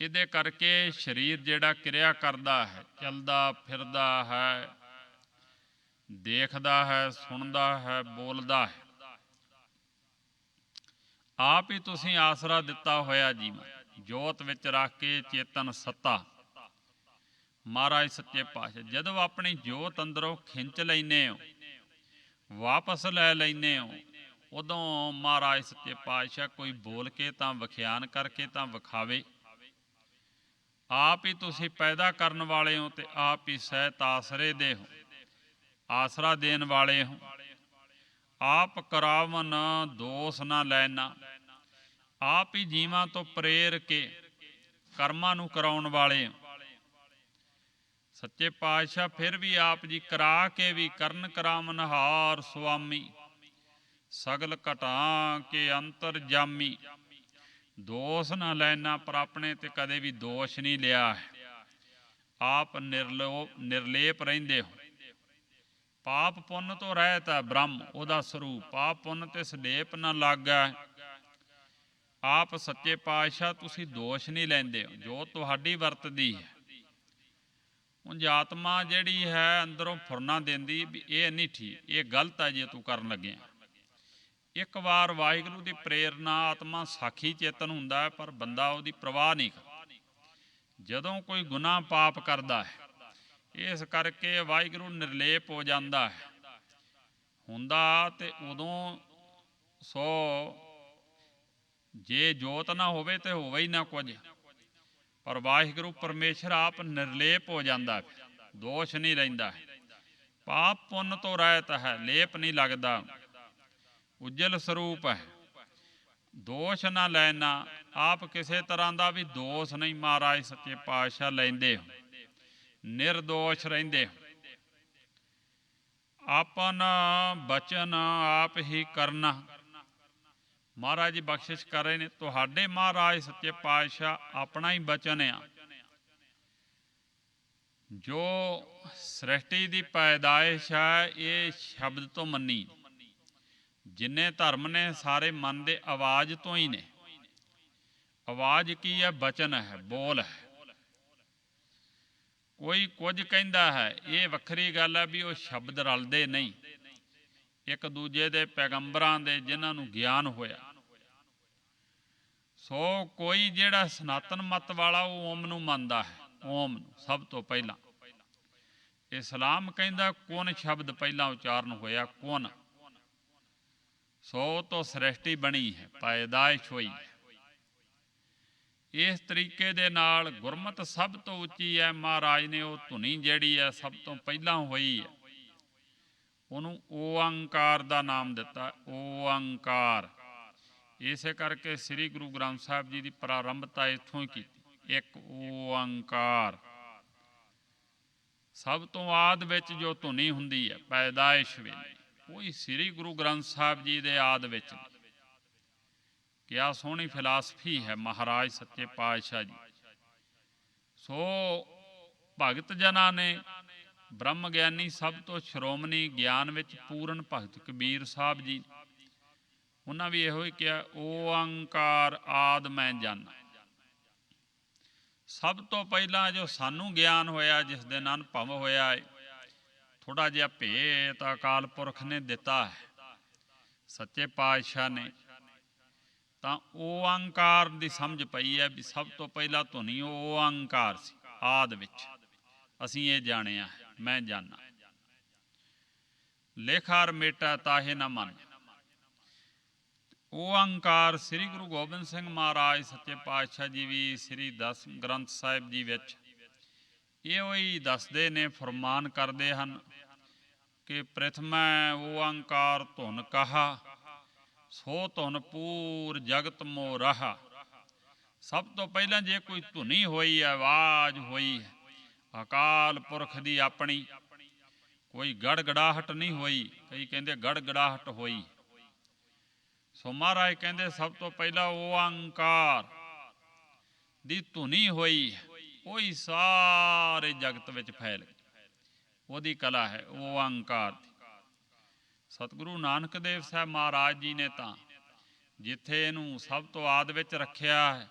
ਇਹਦੇ ਕਰਕੇ ਸਰੀਰ ਜਿਹੜਾ ਕਿਰਿਆ ਕਰਦਾ ਹੈ, ਚੱਲਦਾ ਫਿਰਦਾ ਹੈ, ਦੇਖਦਾ ਹੈ, ਸੁਣਦਾ ਹੈ, ਬੋਲਦਾ ਹੈ। ਆਪ ਹੀ ਤੁਸੀਂ ਆਸਰਾ ਦਿੱਤਾ ਹੋਇਆ ਜੀਵਾਂ, ਜੋਤ ਵਿੱਚ ਰੱਖ ਕੇ ਚੇਤਨ ਸੱਤਾ। ਮਹਾਰਾਜ ਸੱਚੇ ਪਾਤਸ਼ਾਹ ਜਦੋਂ ਆਪਣੀ ਜੋਤ ਅੰਦਰੋਂ ਖਿੱਚ ਲੈਂਦੇ ਹੋ, ਵਾਪਸ ਲੈ ਲੈਂਦੇ ਹੋ, ਉਦੋਂ ਮਹਾਰਾਜ ਸੱਚੇ ਪਾਤਸ਼ਾਹ ਕੋਈ ਬੋਲ ਕੇ ਤਾਂ ਵਿਖਿਆਨ ਕਰਕੇ ਤਾਂ ਵਿਖਾਵੇ। ਆਪ ਹੀ ਤੁਸੀਂ ਪੈਦਾ ਕਰਨ ਵਾਲੇ ਹੋ ਤੇ ਆਪ ਹੀ ਸਹਿਤ ਆਸਰੇ ਦੇ ਹੋ, ਆਸਰਾ ਦੇਣ ਵਾਲੇ ਹੋ। ਆਪ ਕਰਾਵਨ ਦੋਸ ਨਾ ਲੈਣਾ, ਆਪ ਹੀ ਜੀਵਾਂ ਤੋਂ ਪ੍ਰੇਰ ਕੇ ਕਰਮਾਂ ਨੂੰ ਕਰਾਉਣ ਵਾਲੇ ਹੋ। ਸੱਚੇ ਪਾਤਸ਼ਾਹ ਫਿਰ ਵੀ ਆਪ ਜੀ ਕਰਾ ਕੇ ਵੀ ਕਰਨ ਕਰਾਵਨਹਾਰ ਸੁਆਮੀ, ਸਗਲ ਘਟਾ ਕੇ ਅੰਤਰ ਜਾਮੀ। ਦੋਸ਼ ਨਾ ਲੈਣਾ, ਪਰ ਆਪਣੇ ਤੇ ਕਦੇ ਵੀ ਦੋਸ਼ ਨਹੀਂ ਲਿਆ ਹੈ। ਆਪ ਨਿਰਲੇਪ ਰਹਿੰਦੇ ਹੋ। ਪਾਪ ਪੁੰਨ ਤੋਂ ਰਹਿਤ ਹੈ ਬ੍ਰਹਮ ਉਹਦਾ ਸਰੂਪ। ਪਾਪ ਪੁੰਨ ਤੇ ਸਲੇਪ ਨਾ ਲੱਗੈ। ਆਪ ਸੱਚੇ ਪਾਤਸ਼ਾਹ ਤੁਸੀਂ ਦੋਸ਼ ਨਹੀਂ ਲੈਂਦੇ ਹੋ, ਜੋ ਤੁਹਾਡੀ ਵਰਤਦੀ ਹੈ। ਉਂਝ ਆਤਮਾ ਜਿਹੜੀ ਹੈ ਅੰਦਰੋਂ ਫੁਰਨਾ ਦਿੰਦੀ ਵੀ ਇਹ ਨਹੀਂ ਠੀਕ, ਇਹ ਗਲਤ ਹੈ ਜੇ ਤੂੰ ਕਰਨ ਲੱਗਿਆ। ਇੱਕ ਵਾਰ ਵਾਹਿਗੁਰੂ ਦੀ ਪ੍ਰੇਰਨਾ ਆਤਮਾ ਸਾਖੀ ਚੇਤਨ ਹੁੰਦਾ ਹੈ, ਪਰ ਬੰਦਾ ਉਹਦੀ ਪ੍ਰਵਾਹ ਨਹੀਂ ਕਰਦਾ ਜਦੋਂ ਕੋਈ ਗੁਨਾਹ ਪਾਪ ਕਰਦਾ ਹੈ। ਇਸ ਕਰਕੇ ਵਾਹਿਗੁਰੂ ਨਿਰਲੇਪ ਹੋ ਜਾਂਦਾ ਹੈ ਹੁੰਦਾ ਤੇ ਉਦੋਂ ਸੋ ਜੇ ਜੋਤ ਨਾ ਹੋਵੇ ਤੇ ਹੋਵੇ ਹੀ ਨਾ ਕੁਝ, ਪਰ ਵਾਹਿਗੁਰੂ ਪਰਮੇਸ਼ਰ ਆਪ ਨਿਰਲੇਪ ਹੋ ਜਾਂਦਾ ਹੈ, ਦੋਸ਼ ਨਹੀਂ ਰਹਿੰਦਾ। ਪਾਪ ਪੁੰਨ ਤੋਂ ਰਹਿਤ ਹੈ, ਲੇਪ ਨਹੀਂ ਲੱਗਦਾ, ਉਜਲ ਸਰੂਪ ਹੈ, ਦੋਸ਼ ਨਾ ਲੈਣਾ। ਆਪ ਕਿਸੇ ਤਰ੍ਹਾਂ ਦਾ ਵੀ ਦੋਸ਼ ਨਹੀਂ ਮਹਾਰਾਜ ਸੱਚੇ ਪਾਤਸ਼ਾਹ ਲੈਂਦੇ ਹੋ, ਨਿਰਦੋਸ਼ ਰਹਿੰਦੇ ਹੋ। ਆਪਨ ਬਚਨ ਆਪ ਹੀ ਕਰਨਾ, ਮਹਾਰਾਜ ਜੀ ਬਖਸ਼ਿਸ਼ ਕਰ ਰਹੇ ਨੇ। ਤੁਹਾਡੇ ਮਹਾਰਾਜ ਸੱਚੇ ਪਾਤਸ਼ਾਹ ਆਪਣਾ ਹੀ ਬਚਨ ਆ, ਜੋ ਸ੍ਰਿਸ਼ਟੀ ਦੀ ਪੈਦਾਇਸ਼ ਹੈ ਇਹ ਸ਼ਬਦ ਤੋਂ ਮੰਨੀ। ਜਿੰਨੇ ਧਰਮ ਨੇ ਸਾਰੇ ਮਨ ਦੇ ਆਵਾਜ਼ ਤੋਂ ਹੀ ਨੇ। ਆਵਾਜ਼ ਕੀ ਹੈ? ਬਚਨ ਹੈ, ਬੋਲ ਹੈ। ਕੋਈ ਕੁਝ ਕਹਿੰਦਾ ਹੈ, ਇਹ ਵੱਖਰੀ ਗੱਲ ਹੈ ਵੀ ਉਹ ਸ਼ਬਦ ਰਲਦੇ ਨਹੀਂ ਇੱਕ ਦੂਜੇ ਦੇ, ਪੈਗੰਬਰਾਂ ਦੇ ਜਿਨ੍ਹਾਂ ਨੂੰ ਗਿਆਨ ਹੋਇਆ। ਸੋ ਕੋਈ ਜਿਹੜਾ ਸਨਾਤਨ ਮਤ ਵਾਲਾ ਉਹ ਓਮ ਨੂੰ ਮੰਨਦਾ ਹੈ, ਓਮ ਨੂੰ ਸਭ ਤੋਂ ਪਹਿਲਾਂ। ਇਸਲਾਮ ਕਹਿੰਦਾ ਕੁਨ ਸ਼ਬਦ ਪਹਿਲਾਂ ਉਚਾਰਨ ਹੋਇਆ, ਕੁਨ। ਸੋ ਤੋਂ ਸ੍ਰਿਸ਼ਟੀ ਬਣੀ ਹੈ, ਪੈਦਾਇਸ਼ ਹੋਈ ਹੈ। ਇਸ ਤਰੀਕੇ ਦੇ ਨਾਲ ਗੁਰਮਤਿ ਸਭ ਤੋਂ ਉੱਚੀ ਹੈ। ਮਹਾਰਾਜ ਨੇ ਉਹ ਧੁਨੀ ਜਿਹੜੀ ਹੈ ਸਭ ਤੋਂ ਪਹਿਲਾਂ ਹੋਈ ਹੈ, ਉਹਨੂੰ ਓਅੰਕਾਰ ਦਾ ਨਾਮ ਦਿੱਤਾ, ਓਅੰਕਾਰ। ਇਸੇ ਕਰਕੇ ਸ੍ਰੀ ਗੁਰੂ ਗ੍ਰੰਥ ਸਾਹਿਬ ਜੀ ਦੀ ਪ੍ਰਾਰੰਭਤਾ ਇੱਥੋਂ ਹੀ ਕੀਤੀ, ਇੱਕ ਓਅੰਕਾਰ। ਸਭ ਤੋਂ ਆਦ ਵਿੱਚ ਜੋ ਧੁਨੀ ਹੁੰਦੀ ਹੈ ਪੈਦਾਇਸ਼ ਵੇਲੇ, ਉਹੀ ਸ੍ਰੀ ਗੁਰੂ ਗ੍ਰੰਥ ਸਾਹਿਬ ਜੀ ਦੇ ਆਦ ਵਿੱਚ। ਕਿਆ ਸੋਹਣੀ ਫਿਲਾਸਫੀ ਹੈ ਮਹਾਰਾਜ ਸੱਚੇ ਪਾਤਸ਼ਾਹ ਜੀ। ਸੋ ਭਗਤ ਜਨਾਂ ਨੇ, ਬ੍ਰਹਮ ਗਿਆਨੀ ਸਭ ਤੋਂ ਸ਼੍ਰੋਮਣੀ, ਗਿਆਨ ਵਿੱਚ ਪੂਰਨ ਭਗਤ ਕਬੀਰ ਸਾਹਿਬ ਜੀ, ਉਹਨਾਂ ਵੀ ਇਹੋ ਹੀ ਕਿਹਾ, ਓਅੰਕਾਰ ਆਦ ਮੈਂ ਜਾਨਾ। ਸਭ ਤੋਂ ਪਹਿਲਾਂ ਜੋ ਸਾਨੂੰ ਗਿਆਨ ਹੋਇਆ, ਜਿਸ ਦਿਨ ਅਨੁਭਵ ਹੋਇਆ ਹੈ, ਥੋੜ੍ਹਾ ਜਿਹਾ ਭੇਤ ਅਕਾਲ ਪੁਰਖ ਨੇ ਦਿੱਤਾ ਹੈ ਸੱਚੇ ਪਾਤਸ਼ਾਹ ਨੇ, ਤਾਂ ਓਅੰਕਾਰ ਦੀ ਸਮਝ ਪਈ ਹੈ ਵੀ ਸਭ ਤੋਂ ਪਹਿਲਾਂ ਧੁਨੀ ਓਅੰਕਾਰ ਸੀ ਆਦ ਵਿੱਚ। ਅਸੀਂ ਇਹ ਜਾਣਿਆ, ਮੈਂ ਜਾਨਾ। ਲੇਖਾਰ ਮੇਟਾ ਤਾਹੇ ਨਾ ਮੰਨ। ਓਅੰਕਾਰ ਸ੍ਰੀ ਗੁਰੂ ਗੋਬਿੰਦ ਸਿੰਘ ਮਹਾਰਾਜ ਸੱਚੇ ਪਾਤਸ਼ਾਹ ਜੀ ਵੀ ਸ੍ਰੀ 10 ਗ੍ਰੰਥ ਸਾਹਿਬ ਜੀ ਵਿੱਚ ਇਹੋ ਹੀ ਦੱਸਦੇ ਨੇ, ਫਰਮਾਨ ਕਰਦੇ ਹਨ ਕਿ ਪ੍ਰਥਮੈ ਓਅੰਕਾਰ ਧੁਨ ਕਹਾ, ਸੋ ਧੁਨ ਪੂਰ ਜਗਤ ਮੋ ਰਹਾ। ਸਭ ਤੋਂ ਪਹਿਲਾਂ ਜੇ ਕੋਈ ਧੁਨੀ ਹੋਈ ਹੈ, ਆਵਾਜ਼ ਹੋਈ ਹੈ, ਅਕਾਲ ਪੁਰਖ ਦੀ ਆਪਣੀ, ਕੋਈ ਗੜਗੜਾਹਟ ਨਹੀਂ ਹੋਈ। ਕਈ ਕਹਿੰਦੇ ਗੜਗੜਾਹਟ ਹੋਈ। ਸੋ ਮਹਾਰਾਜ ਕਹਿੰਦੇ ਸਭ ਤੋਂ ਪਹਿਲਾਂ ਓਅੰਕਾਰ ਦੀ ਧੁਨੀ ਹੋਈ, ਉਹੀ ਸਾਰੇ ਜਗਤ ਵਿੱਚ ਫੈਲ ਗਈ। ਉਹਦੀ ਕਲਾ ਹੈ ਓਅੰਕਾਰ ਦੀ। ਸਤਿਗੁਰੂ ਨਾਨਕ ਦੇਵ ਸਾਹਿਬ ਮਹਾਰਾਜ ਜੀ ਨੇ ਤਾਂ ਜਿੱਥੇ ਇਹਨੂੰ ਸਭ ਤੋਂ ਆਦ ਵਿੱਚ ਰੱਖਿਆ ਹੈ,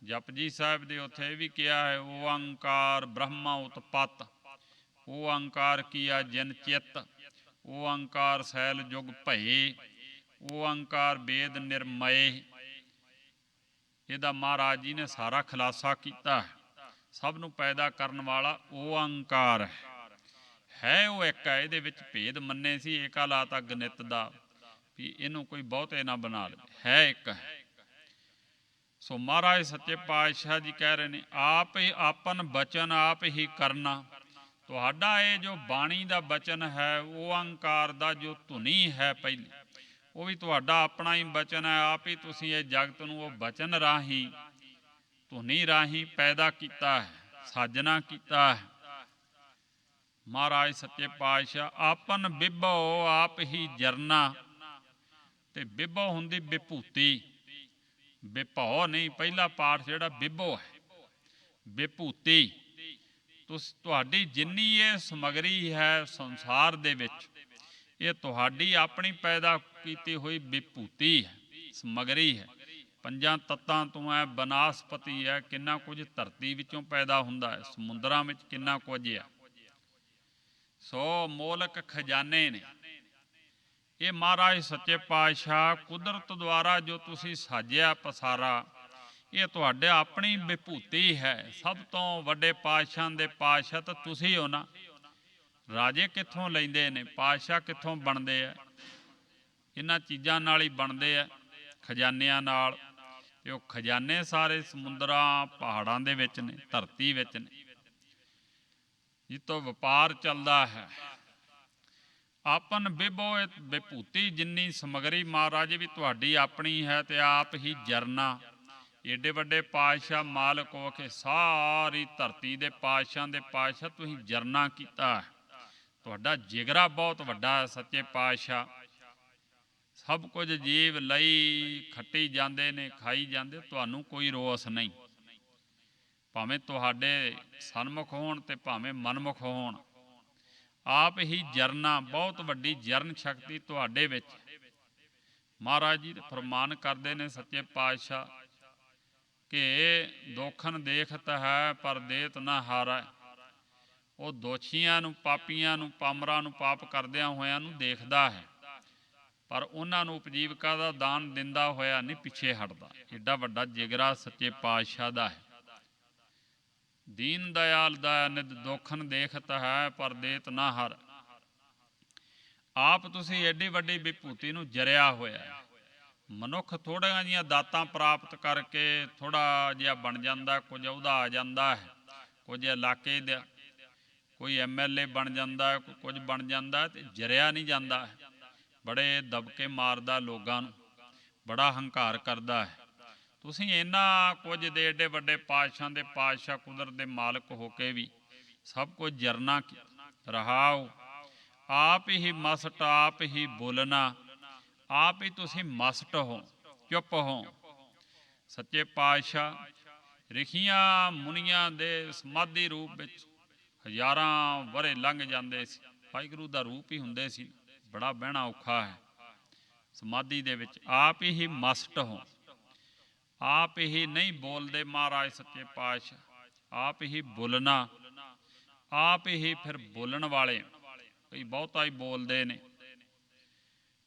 ਜਪਜੀ ਸਾਹਿਬ ਦੇ ਉੱਥੇ ਇਹ ਵੀ ਕਿਹਾ ਹੈ, ਓਅੰਕਾਰ ਬ੍ਰਹਮਾ ਉਤਪਤ, ਓਅੰਕਾਰ ਕੀਆ ਜਿਨ ਚਿੱਤ, ਓਅੰਕਾਰ ਸੈਲ ਜੁਗ ਭਏ, ਓਅੰਕਾਰ ਵੇਦ ਨਿਰਮਏ। ਇਹਦਾ ਮਹਾਰਾਜ ਜੀ ਨੇ ਸਾਰਾ ਖੁਲਾਸਾ ਕੀਤਾ ਹੈ। ਸਭ ਨੂੰ ਪੈਦਾ ਕਰਨ ਵਾਲਾ ਓਅੰਕਾਰ ਹੈ, ਉਹ ਇੱਕ ਹੈ। ਇਹਦੇ ਵਿੱਚ ਭੇਦ ਮੰਨੇ ਸੀ ਏਕਾ ਲਾਤਾ ਗਣਿਤ ਦਾ, ਵੀ ਇਹਨੂੰ ਕੋਈ ਬਹੁਤੇ ਨਾ ਬਣਾ ਲਵੇ, ਹੈ ਇੱਕ ਹੈ। ਸੋ ਮਹਾਰਾਜ ਸੱਚੇ ਪਾਤਸ਼ਾਹ ਜੀ ਕਹਿ ਰਹੇ ਨੇ, ਆਪ ਹੀ ਆਪਨ ਬਚਨ ਆਪ ਹੀ ਕਰਨਾ। ਤੁਹਾਡਾ ਇਹ ਜੋ ਬਾਣੀ ਦਾ ਬਚਨ ਹੈ, ਓਅੰਕਾਰ ਦਾ ਜੋ ਧੁਨੀ ਹੈ ਪਹਿਲੀ, ਉਹ ਵੀ ਤੁਹਾਡਾ ਆਪਣਾ ਹੀ ਬਚਨ ਹੈ। ਆਪ ਹੀ ਤੁਸੀਂ ਇਹ ਜਗਤ ਨੂੰ ਉਹ ਬਚਨ ਰਾਹੀਂ, ਧੁਨੀ ਰਾਹੀਂ ਪੈਦਾ ਕੀਤਾ ਹੈ, ਸਾਜਨਾ ਕੀਤਾ ਹੈ। ਮਹਾਰਾਜ ਸੱਚੇ ਪਾਤਸ਼ਾਹ ਆਪਨ ਬਿਭੋ ਆਪ ਹੀ ਜਰਨਾ। ਤੇ ਬਿਭੋ ਹੁੰਦੀ ਵਿਭੂਤੀ, ਵਿਭੋ ਨਹੀਂ। ਪਹਿਲਾ ਪਾਠ ਜਿਹੜਾ ਬਿਭੋ ਹੈ, ਵਿਭੂਤੀ। ਤੁਹਾਡੀ ਜਿੰਨੀ ਇਹ ਸਮਗਰੀ ਹੈ ਸੰਸਾਰ ਦੇ ਵਿੱਚ, ਇਹ ਤੁਹਾਡੀ ਆਪਣੀ ਪੈਦਾ ਕੀਤੀ ਹੋਈ ਵਿਭੂਤੀ ਹੈ, ਸਮਗਰੀ ਹੈ। ਪੰਜਾਂ ਤੱਤਾਂ ਤੋਂ ਹੈ, ਬਨਸਪਤੀ ਹੈ, ਕਿੰਨਾ ਕੁਝ ਧਰਤੀ ਵਿੱਚੋਂ ਪੈਦਾ ਹੁੰਦਾ ਹੈ, ਸਮੁੰਦਰਾਂ ਵਿੱਚ ਕਿੰਨਾ ਕੁਝ ਹੈ। ਸੋ ਮੋਲਕ ਖਜ਼ਾਨੇ ਨੇ ਇਹ ਮਹਾਰਾਜ ਸੱਚੇ ਪਾਤਸ਼ਾਹ ਕੁਦਰਤ ਦੁਆਰਾ ਜੋ ਤੁਸੀਂ ਸਾਜਿਆ ਪਸਾਰਾ, ਇਹ ਤੁਹਾਡੇ ਆਪਣੀ ਵਿਭੂਤੀ ਹੈ। ਸਭ ਤੋਂ ਵੱਡੇ ਪਾਤਸ਼ਾਹ ਦੇ ਪਾਤਸ਼ਾਹ ਤਾਂ ਤੁਸੀਂ ਹੋ ਨਾ। ਰਾਜੇ ਕਿੱਥੋਂ ਲੈਂਦੇ ਨੇ, ਪਾਤਸ਼ਾਹ ਕਿੱਥੋਂ ਬਣਦੇ ਆ? ਇਹਨਾਂ ਚੀਜ਼ਾਂ ਨਾਲ ਹੀ ਬਣਦੇ ਆ, ਖਜ਼ਾਨਿਆਂ ਨਾਲ। ਤੇ ਉਹ ਖਜ਼ਾਨੇ ਸਾਰੇ ਸਮੁੰਦਰਾਂ ਪਹਾੜਾਂ ਦੇ ਵਿੱਚ ਨੇ, ਧਰਤੀ ਵਿੱਚ ਨੇ, ਜਿੱਤੋਂ ਵਪਾਰ ਚੱਲਦਾ ਹੈ। ਆਪਨ ਬਿਭੋ ਵਿਭੂਤੀ ਜਿੰਨੀ ਸਮਗਰੀ ਮਹਾਰਾਜ ਵੀ ਤੁਹਾਡੀ ਆਪਣੀ ਹੈ, ਤੇ ਆਪ ਹੀ ਜਰਨਾ। ਏਡੇ ਵੱਡੇ ਪਾਤਸ਼ਾਹ ਮਾਲਕ ਹੋ ਕੇ ਸਾਰੀ ਧਰਤੀ ਦੇ ਪਾਤਸ਼ਾਹਾਂ ਦੇ ਪਾਤਸ਼ਾਹ ਤੁਸੀਂ ਜਰਨਾ ਕੀਤਾ ਹੈ। ਤੁਹਾਡਾ ਜਿਗਰਾ ਬਹੁਤ ਵੱਡਾ ਹੈ ਸੱਚੇ ਪਾਤਸ਼ਾਹ। ਸਭ ਕੁਝ ਜੀਵ ਲਈ ਖੱਟੀ ਜਾਂਦੇ ਨੇ, ਖਾਈ ਜਾਂਦੇ, ਤੁਹਾਨੂੰ ਕੋਈ ਰੋਸ ਨਹੀਂ। ਭਾਵੇਂ ਤੁਹਾਡੇ ਸਨਮੁਖ ਹੋਣ ਤੇ ਭਾਵੇਂ ਮਨਮੁਖ ਹੋਣ, ਆਪ ਹੀ ਜਰਨਾ, ਬਹੁਤ ਵੱਡੀ ਜਰਨ ਸ਼ਕਤੀ ਤੁਹਾਡੇ ਵਿੱਚ। ਮਹਾਰਾਜ ਜੀ ਫਰਮਾਨ ਕਰਦੇ ਨੇ ਸੱਚੇ ਪਾਤਸ਼ਾਹ ਕਿ ਦੋਖਨ ਦੇਖਤ ਹੈ ਪਰ ਦੇਤ ਨਾ ਹਾਰੈ। ਉਹ ਦੋਸ਼ੀਆਂ ਨੂੰ, ਪਾਪੀਆਂ ਨੂੰ, ਪਾਮਰਾਂ ਨੂੰ, ਪਾਪ ਕਰਦਿਆਂ ਹੋਇਆਂ ਨੂੰ ਦੇਖਦਾ ਹੈ, ਪਰ ਉਹਨਾਂ ਨੂੰ ਉਪਜੀਵਕਾ ਦਾ ਦਾਨ ਦਿੰਦਾ ਹੋਇਆ ਨਹੀਂ ਪਿੱਛੇ ਹਟਦਾ। ਏਡਾ ਵੱਡਾ ਜਿਗਰਾ ਸੱਚੇ ਪਾਤਸ਼ਾਹ ਦਾ ਹੈ। ਦੀਨ ਦਇਆਲ ਦਾ ਨਿਦ ਦੋਖਨ ਦੇਖਤ ਹੈ ਪਰ ਦੇਤ ਨਾ ਹਰ। ਆਪ ਤੁਸੀਂ ਐਡੀ ਵੱਡੀ ਵਿਭੂਤੀ ਨੂੰ ਜਰਿਆ ਹੋਇਆ। ਮਨੁੱਖ ਥੋੜ੍ਹੀਆਂ ਜਿਹੀਆਂ ਦਾਤਾਂ ਪ੍ਰਾਪਤ ਕਰਕੇ ਥੋੜ੍ਹਾ ਜਿਹਾ ਬਣ ਜਾਂਦਾ, ਕੁਝ ਅਹੁਦਾ ਆ ਜਾਂਦਾ ਹੈ, ਕੁਝ ਇਲਾਕੇ ਦਾ ਕੋਈ MLA ਬਣ ਜਾਂਦਾ, ਕੁਝ ਬਣ ਜਾਂਦਾ, ਤੇ ਜਰਿਆ ਨਹੀਂ ਜਾਂਦਾ ਹੈ। ਬੜੇ ਦਬਕੇ ਮਾਰਦਾ ਲੋਕਾਂ ਨੂੰ, ਬੜਾ ਹੰਕਾਰ ਕਰਦਾ ਹੈ। ਤੁਸੀਂ ਇਹਨਾਂ ਕੁਝ ਦੇ ਏਡੇ ਵੱਡੇ ਪਾਤਸ਼ਾਹਾਂ ਦੇ ਪਾਤਸ਼ਾਹ ਕੁਦਰਤ ਦੇ ਮਾਲਕ ਹੋ ਕੇ ਵੀ ਸਭ ਕੁਝ ਜਰਨਾ ਰਹਾਓ। ਆਪ ਹੀ ਮਸਟ, ਆਪ ਹੀ ਬੋਲਣਾ, ਆਪ ਹੀ ਤੁਸੀਂ ਮਸਟ ਹੋ, ਚੁੱਪ ਹੋ। ਸੱਚੇ ਪਾਤਸ਼ਾਹ ਰਿਖੀਆਂ ਮੁਨੀਆਂ ਦੇ ਸਮਾਧੀ ਰੂਪ ਵਿੱਚ ਹਜ਼ਾਰਾਂ ਵਰੇ ਲੰਘ ਜਾਂਦੇ ਸੀ। ਵਾਹਿਗੁਰੂ ਦਾ ਰੂਪ ਹੀ ਹੁੰਦੇ ਸੀ। ਬੜਾ ਬਹਿਣਾ ਔਖਾ ਹੈ ਸਮਾਧੀ ਦੇ ਵਿੱਚ। ਆਪ ਹੀ ਮਸਟ ਹੋ, ਆਪ ਹੀ ਨਹੀਂ ਬੋਲਦੇ ਮਹਾਰਾਜ ਸੱਚੇ ਪਾਤਸ਼ਾਹ। ਆਪ ਹੀ ਬੋਲਣਾ, ਆਪ ਹੀ ਫਿਰ ਬੋਲਣ ਵਾਲੇ। ਕਈ ਬਹੁਤਾ ਹੀ ਬੋਲਦੇ ਨੇ।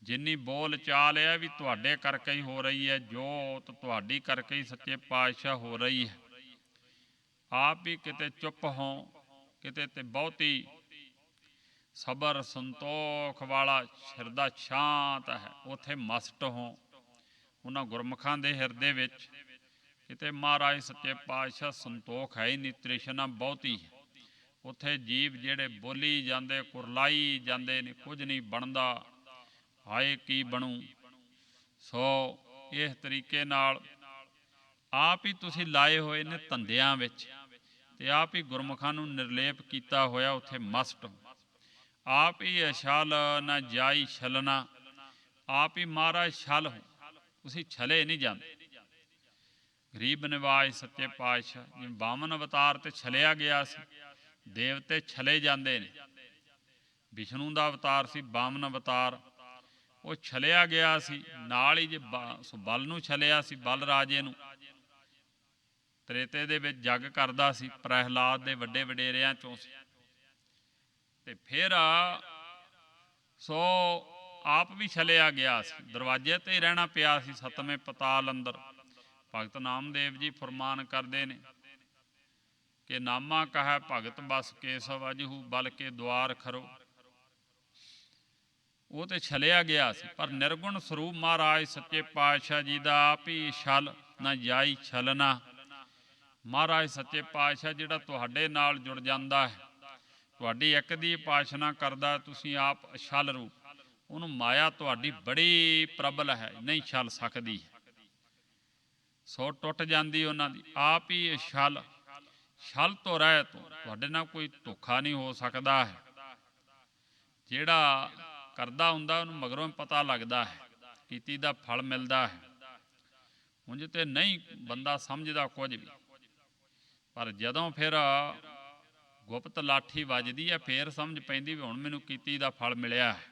ਜਿੰਨੀ ਬੋਲ ਚਾਲ ਹੈ ਵੀ ਤੁਹਾਡੇ ਕਰਕੇ ਹੀ ਹੋ ਰਹੀ ਹੈ, ਜੋਤ ਤੁਹਾਡੀ ਕਰਕੇ ਹੀ ਸੱਚੇ ਪਾਤਸ਼ਾਹ ਹੋ ਰਹੀ ਹੈ। ਆਪ ਹੀ ਕਿਤੇ ਚੁੱਪ ਹੋ, ਕਿਤੇ ਤੇ ਬਹੁਤੀ ਸਬਰ ਸੰਤੋਖ ਵਾਲਾ ਹਿਰਦਾ ਸ਼ਾਂਤ ਹੈ, ਉੱਥੇ ਮਸਟ ਹੋ। ਉਹਨਾਂ ਗੁਰਮੁਖਾਂ ਦੇ ਹਿਰਦੇ ਵਿੱਚ ਕਿਤੇ ਮਹਾਰਾਜ ਸੱਚੇ ਪਾਤਸ਼ਾਹ ਸੰਤੋਖ ਹੈ ਹੀ ਨਹੀਂ, ਤ੍ਰਿਸ਼ਨਾ ਬਹੁਤੀ ਹੈ। ਉੱਥੇ ਜੀਵ ਜਿਹੜੇ ਬੋਲੀ ਜਾਂਦੇ, ਕੁਰਲਾਈ ਜਾਂਦੇ ਨੇ, ਕੁਝ ਨਹੀਂ ਬਣਦਾ, ਹਾਏ ਕੀ ਬਣੂ। ਸੋ ਇਸ ਤਰੀਕੇ ਨਾਲ ਆਪ ਹੀ ਤੁਸੀਂ ਲਾਏ ਹੋਏ ਨੇ ਧੰਦਿਆਂ ਵਿੱਚ, ਤੇ ਆਪ ਹੀ ਗੁਰਮੁਖਾਂ ਨੂੰ ਨਿਰਲੇਪ ਕੀਤਾ ਹੋਇਆ, ਉੱਥੇ ਮਸਟ ਹੋ। ਆਪ ਹੀ ਅਛਲ ਨਾ ਜਾਈ ਛਲਣਾ, ਆਪ ਹੀ ਮਹਾਰਾਜ ਛਲ ਹੋ, ਤੁਸੀਂ ਛਲੇ ਨਹੀਂ ਜਾਂਦੇ। ਗਰੀਬ ਨਿਵਾਜ ਸੱਚੇ ਪਾਤਸ਼ਾਹ ਜਿਵੇਂ 52 ਅਵਤਾਰ ਤੇ ਛਲਿਆ ਗਿਆ ਸੀ, ਦੇਵਤੇ ਛਲੇ ਜਾਂਦੇ ਨੇ। ਵਿਸ਼ਨੂੰ ਦਾ ਅਵਤਾਰ ਸੀ 52 ਅਵਤਾਰ, ਉਹ ਛਲਿਆ ਗਿਆ ਸੀ। ਨਾਲ ਹੀ ਜੇ ਬਲ ਨੂੰ ਛਲਿਆ ਸੀ, ਬਲ ਰਾਜੇ ਨੂੰ ਤ੍ਰੇਤੇ ਦੇ ਵਿੱਚ ਜੱਗ ਕਰਦਾ ਸੀ, ਪ੍ਰਹਿਲਾਦ ਦੇ ਵੱਡੇ ਵਡੇਰਿਆਂ ਚੋਂ ਸੀ। ਤੇ ਫਿਰ ਸੋ ਆਪ ਵੀ ਛਲਿਆ ਗਿਆ ਸੀ, ਦਰਵਾਜ਼ੇ ਤੇ ਹੀ ਰਹਿਣਾ ਪਿਆ ਸੀ 7ਵੇਂ ਪਤਾਲ ਅੰਦਰ। ਭਗਤ ਨਾਮਦੇਵ ਜੀ ਫਰਮਾਨ ਕਰਦੇ ਨੇ ਕਿ ਨਾਮਾ ਕਹੈ ਭਗਤ ਬਸ ਕੇਸਵ ਅਜਹੂ ਬਲ ਕੇ ਦੁਆਰ ਖਰੋ। ਉਹ ਤੇ ਛਲਿਆ ਗਿਆ ਸੀ, ਪਰ ਨਿਰਗੁਣ ਸਰੂਪ ਮਹਾਰਾਜ ਸੱਚੇ ਪਾਤਸ਼ਾਹ ਜੀ ਦਾ ਆਪ ਹੀ ਛਲ ਨਾ ਜਾਈ ਛਲਣਾ। ਮਹਾਰਾਜ ਸੱਚੇ ਪਾਤਸ਼ਾਹ ਜਿਹੜਾ ਤੁਹਾਡੇ ਨਾਲ ਜੁੜ ਜਾਂਦਾ ਹੈ, ਤੁਹਾਡੀ ਇੱਕ ਦੀ ਉਪਾਸਨਾ ਕਰਦਾ, ਤੁਸੀਂ ਆਪ ਅਛਲ ਰੂਪ। ਉਹਨੂੰ ਮਾਇਆ ਤੁਹਾਡੀ ਬੜੀ ਪ੍ਰਬਲ ਹੈ, ਨਹੀਂ ਛਲ ਸਕਦੀ ਹੈ। ਸੋ ਟੁੱਟ ਜਾਂਦੀ ਉਹਨਾਂ ਦੀ। ਆਪ ਹੀ ਛਲ, ਛਲ ਤੋਂ ਰਹਿ ਤੋਂ ਤੁਹਾਡੇ ਨਾਲ ਕੋਈ ਧੋਖਾ ਨਹੀਂ ਹੋ ਸਕਦਾ ਹੈ। ਜਿਹੜਾ ਕਰਦਾ ਹੁੰਦਾ ਉਹਨੂੰ ਮਗਰੋਂ ਪਤਾ ਲੱਗਦਾ ਹੈ, ਕੀਤੀ ਦਾ ਫਲ ਮਿਲਦਾ ਹੈ। ਉਂਝ ਤੇ ਨਹੀਂ ਬੰਦਾ ਸਮਝਦਾ ਕੁਝ ਵੀ, ਪਰ ਜਦੋਂ ਫਿਰ ਗੁਪਤ ਲਾਠੀ ਵੱਜਦੀ ਹੈ, ਫੇਰ ਸਮਝ ਪੈਂਦੀ ਵੀ ਹੁਣ ਮੈਨੂੰ ਕੀਤੀ ਦਾ ਫਲ ਮਿਲਿਆ ਹੈ।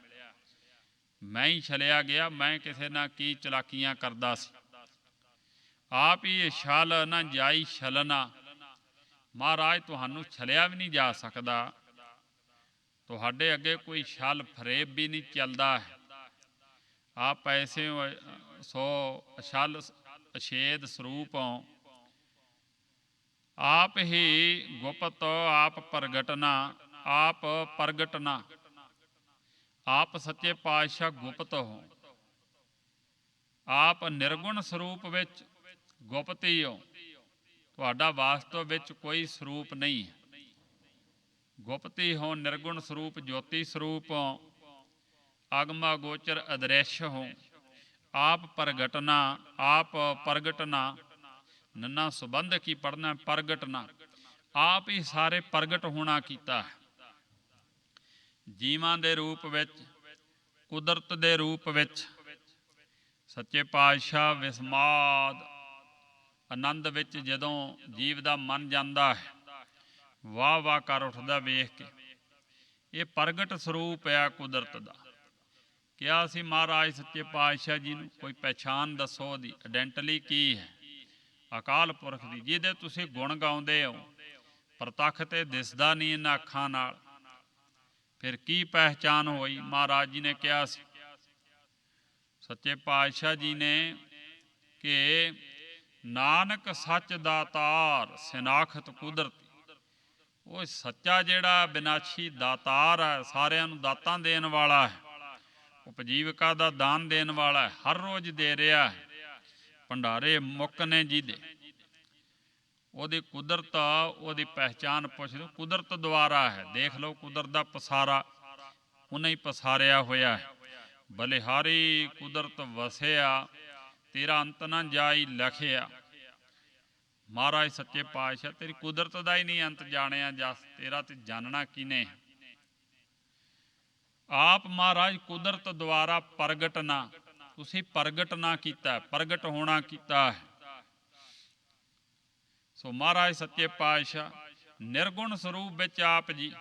ਮੈਂ ਹੀ ਛਲਿਆ ਗਿਆ, ਮੈਂ ਕਿਸੇ ਨਾਲ ਕੀ ਚਲਾਕੀਆਂ ਕਰਦਾ ਸੀ। ਆਪ ਹੀ ਇਹ ਛਲ ਨਾ ਜਾਈ ਛਲਨਾ। ਮਹਾਰਾਜ ਤੁਹਾਨੂੰ ਛਲਿਆ ਵੀ ਨਹੀਂ ਜਾ ਸਕਦਾ, ਤੁਹਾਡੇ ਅੱਗੇ ਕੋਈ ਛਲ ਫਰੇਬ ਵੀ ਨਹੀਂ ਚੱਲਦਾ ਹੈ। ਆਪ ਐਸੇ ਸੋ ਛਲ ਅਛੇਦ ਸਰੂਪ ਹੋ। ਆਪ ਹੀ ਗੁਪਤ ਆਪ ਪ੍ਰਗਟਨਾ, ਆਪ ਪ੍ਰਗਟਨਾ। ਆਪ ਸੱਚੇ ਪਾਤਸ਼ਾਹ ਗੁਪਤ ਹੋ, ਆਪ ਨਿਰਗੁਣ ਸਰੂਪ ਵਿੱਚ ਗੁਪਤ ਹੀ ਹੋ। ਤੁਹਾਡਾ ਵਾਸਤਵ ਵਿੱਚ ਕੋਈ ਸਰੂਪ ਨਹੀਂ ਹੈ। ਗੁਪਤ ਹੀ ਹੋ, ਨਿਰਗੁਣ ਸਰੂਪ, ਜੋਤੀ ਸਰੂਪ ਹੋ, ਅਗਮਾ ਗੋਚਰ ਅਦ੍ਰਿਸ਼ ਹੋ। ਆਪ ਪ੍ਰਗਟਨਾ, ਆਪ ਪ੍ਰਗਟਨਾ। ਨੰਨਾ ਸੰਬੰਧ ਕੀ ਪੜ੍ਹਨਾ, ਪ੍ਰਗਟਨਾ। ਆਪ ਹੀ ਸਾਰੇ ਪ੍ਰਗਟ ਹੋਣਾ ਕੀਤਾ ਹੈ। ਜੀਵਾਂ ਦੇ ਰੂਪ ਵਿੱਚ, ਕੁਦਰਤ ਦੇ ਰੂਪ ਵਿੱਚ। ਸੱਚੇ ਪਾਤਸ਼ਾਹ ਵਿਸਮਾਦ ਆਨੰਦ ਵਿੱਚ ਜਦੋਂ ਜੀਵ ਦਾ ਮਨ ਜਾਂਦਾ ਹੈ, ਵਾਹ ਵਾਹ ਕਰ ਉੱਠਦਾ ਵੇਖ ਕੇ। ਇਹ ਪ੍ਰਗਟ ਸਰੂਪ ਹੈ ਕੁਦਰਤ ਦਾ। ਕਿਹਾ ਸੀ ਮਹਾਰਾਜ ਸੱਚੇ ਪਾਤਸ਼ਾਹ ਜੀ ਨੂੰ, ਕੋਈ ਪਹਿਚਾਣ ਦੱਸੋ ਉਹਦੀ, ਆਇਡੈਂਟੀਟੀ ਕੀ ਹੈ ਅਕਾਲ ਪੁਰਖ ਦੀ, ਜਿਹਦੇ ਤੁਸੀਂ ਗੁਣ ਗਾਉਂਦੇ ਹੋ, ਪ੍ਰਤੱਖ ਤੇ ਦਿਸਦਾ ਨਹੀਂ ਇਹਨਾਂ ਅੱਖਾਂ ਨਾਲ, ਫਿਰ ਕੀ ਪਹਿਚਾਣ ਹੋਈ। ਮਹਾਰਾਜ ਜੀ ਨੇ ਕਿਹਾ ਸੀ, ਸੱਚੇ ਪਾਤਸ਼ਾਹ ਜੀ ਨੇ, ਕਿ ਨਾਨਕ ਸੱਚ ਦਾਤਾਰ ਸਿਨਾਖਤ ਕੁਦਰਤੀ। ਉਹ ਸੱਚਾ ਜਿਹੜਾ ਵਿਨਾਸ਼ੀ ਦਾਤਾਰ ਹੈ, ਸਾਰਿਆਂ ਨੂੰ ਦਾਤਾਂ ਦੇਣ ਵਾਲਾ ਹੈ, ਉਪਜੀਵਕਾ ਦਾ ਦਾਨ ਦੇਣ ਵਾਲਾ ਹੈ, ਹਰ ਰੋਜ਼ ਦੇ ਰਿਹਾ ਹੈ। ਭੰਡਾਰੇ ਮੁੱਕ ਨੇ ਜਿਹਦੇ, ਉਹਦੀ ਕੁਦਰਤ, ਉਹਦੀ ਪਹਿਚਾਣ ਪੁੱਛਦੇ, ਕੁਦਰਤ ਦੁਆਰਾ ਹੈ। ਦੇਖ ਲਓ ਕੁਦਰਤ ਦਾ ਪਸਾਰਾ ਉਹਨੇ ਹੀ ਪਸਾਰਿਆ ਹੋਇਆ ਹੈ। ਬਲਿਹਾਰੀ ਕੁਦਰਤ ਵਸਿਆ, ਤੇਰਾ ਅੰਤ ਨਾ ਜਾਈ ਲਖਿਆ। ਮਹਾਰਾਜ ਸੱਚੇ ਪਾਤਸ਼ਾਹ ਤੇਰੀ ਕੁਦਰਤ ਦਾ ਹੀ ਨਹੀਂ ਅੰਤ ਜਾਣਿਆ ਜਸ, ਤੇਰਾ ਤੇ ਜਾਣਨਾ ਕਿਨੇ। ਆਪ ਮਹਾਰਾਜ ਕੁਦਰਤ ਦੁਆਰਾ ਪ੍ਰਗਟ ਨਾ, ਤੁਸੀਂ ਪ੍ਰਗਟ ਨਾ ਕੀਤਾ, ਪ੍ਰਗਟ ਹੋਣਾ ਕੀਤਾ ਹੈ। ਸੋ ਮਹਾਰਾਜ ਸੱਚੇ ਪਾਤਸ਼ਾਹ ਨਿਰਗੁਣ ਸਰੂਪ ਵਿੱਚ ਆਪ ਜੀ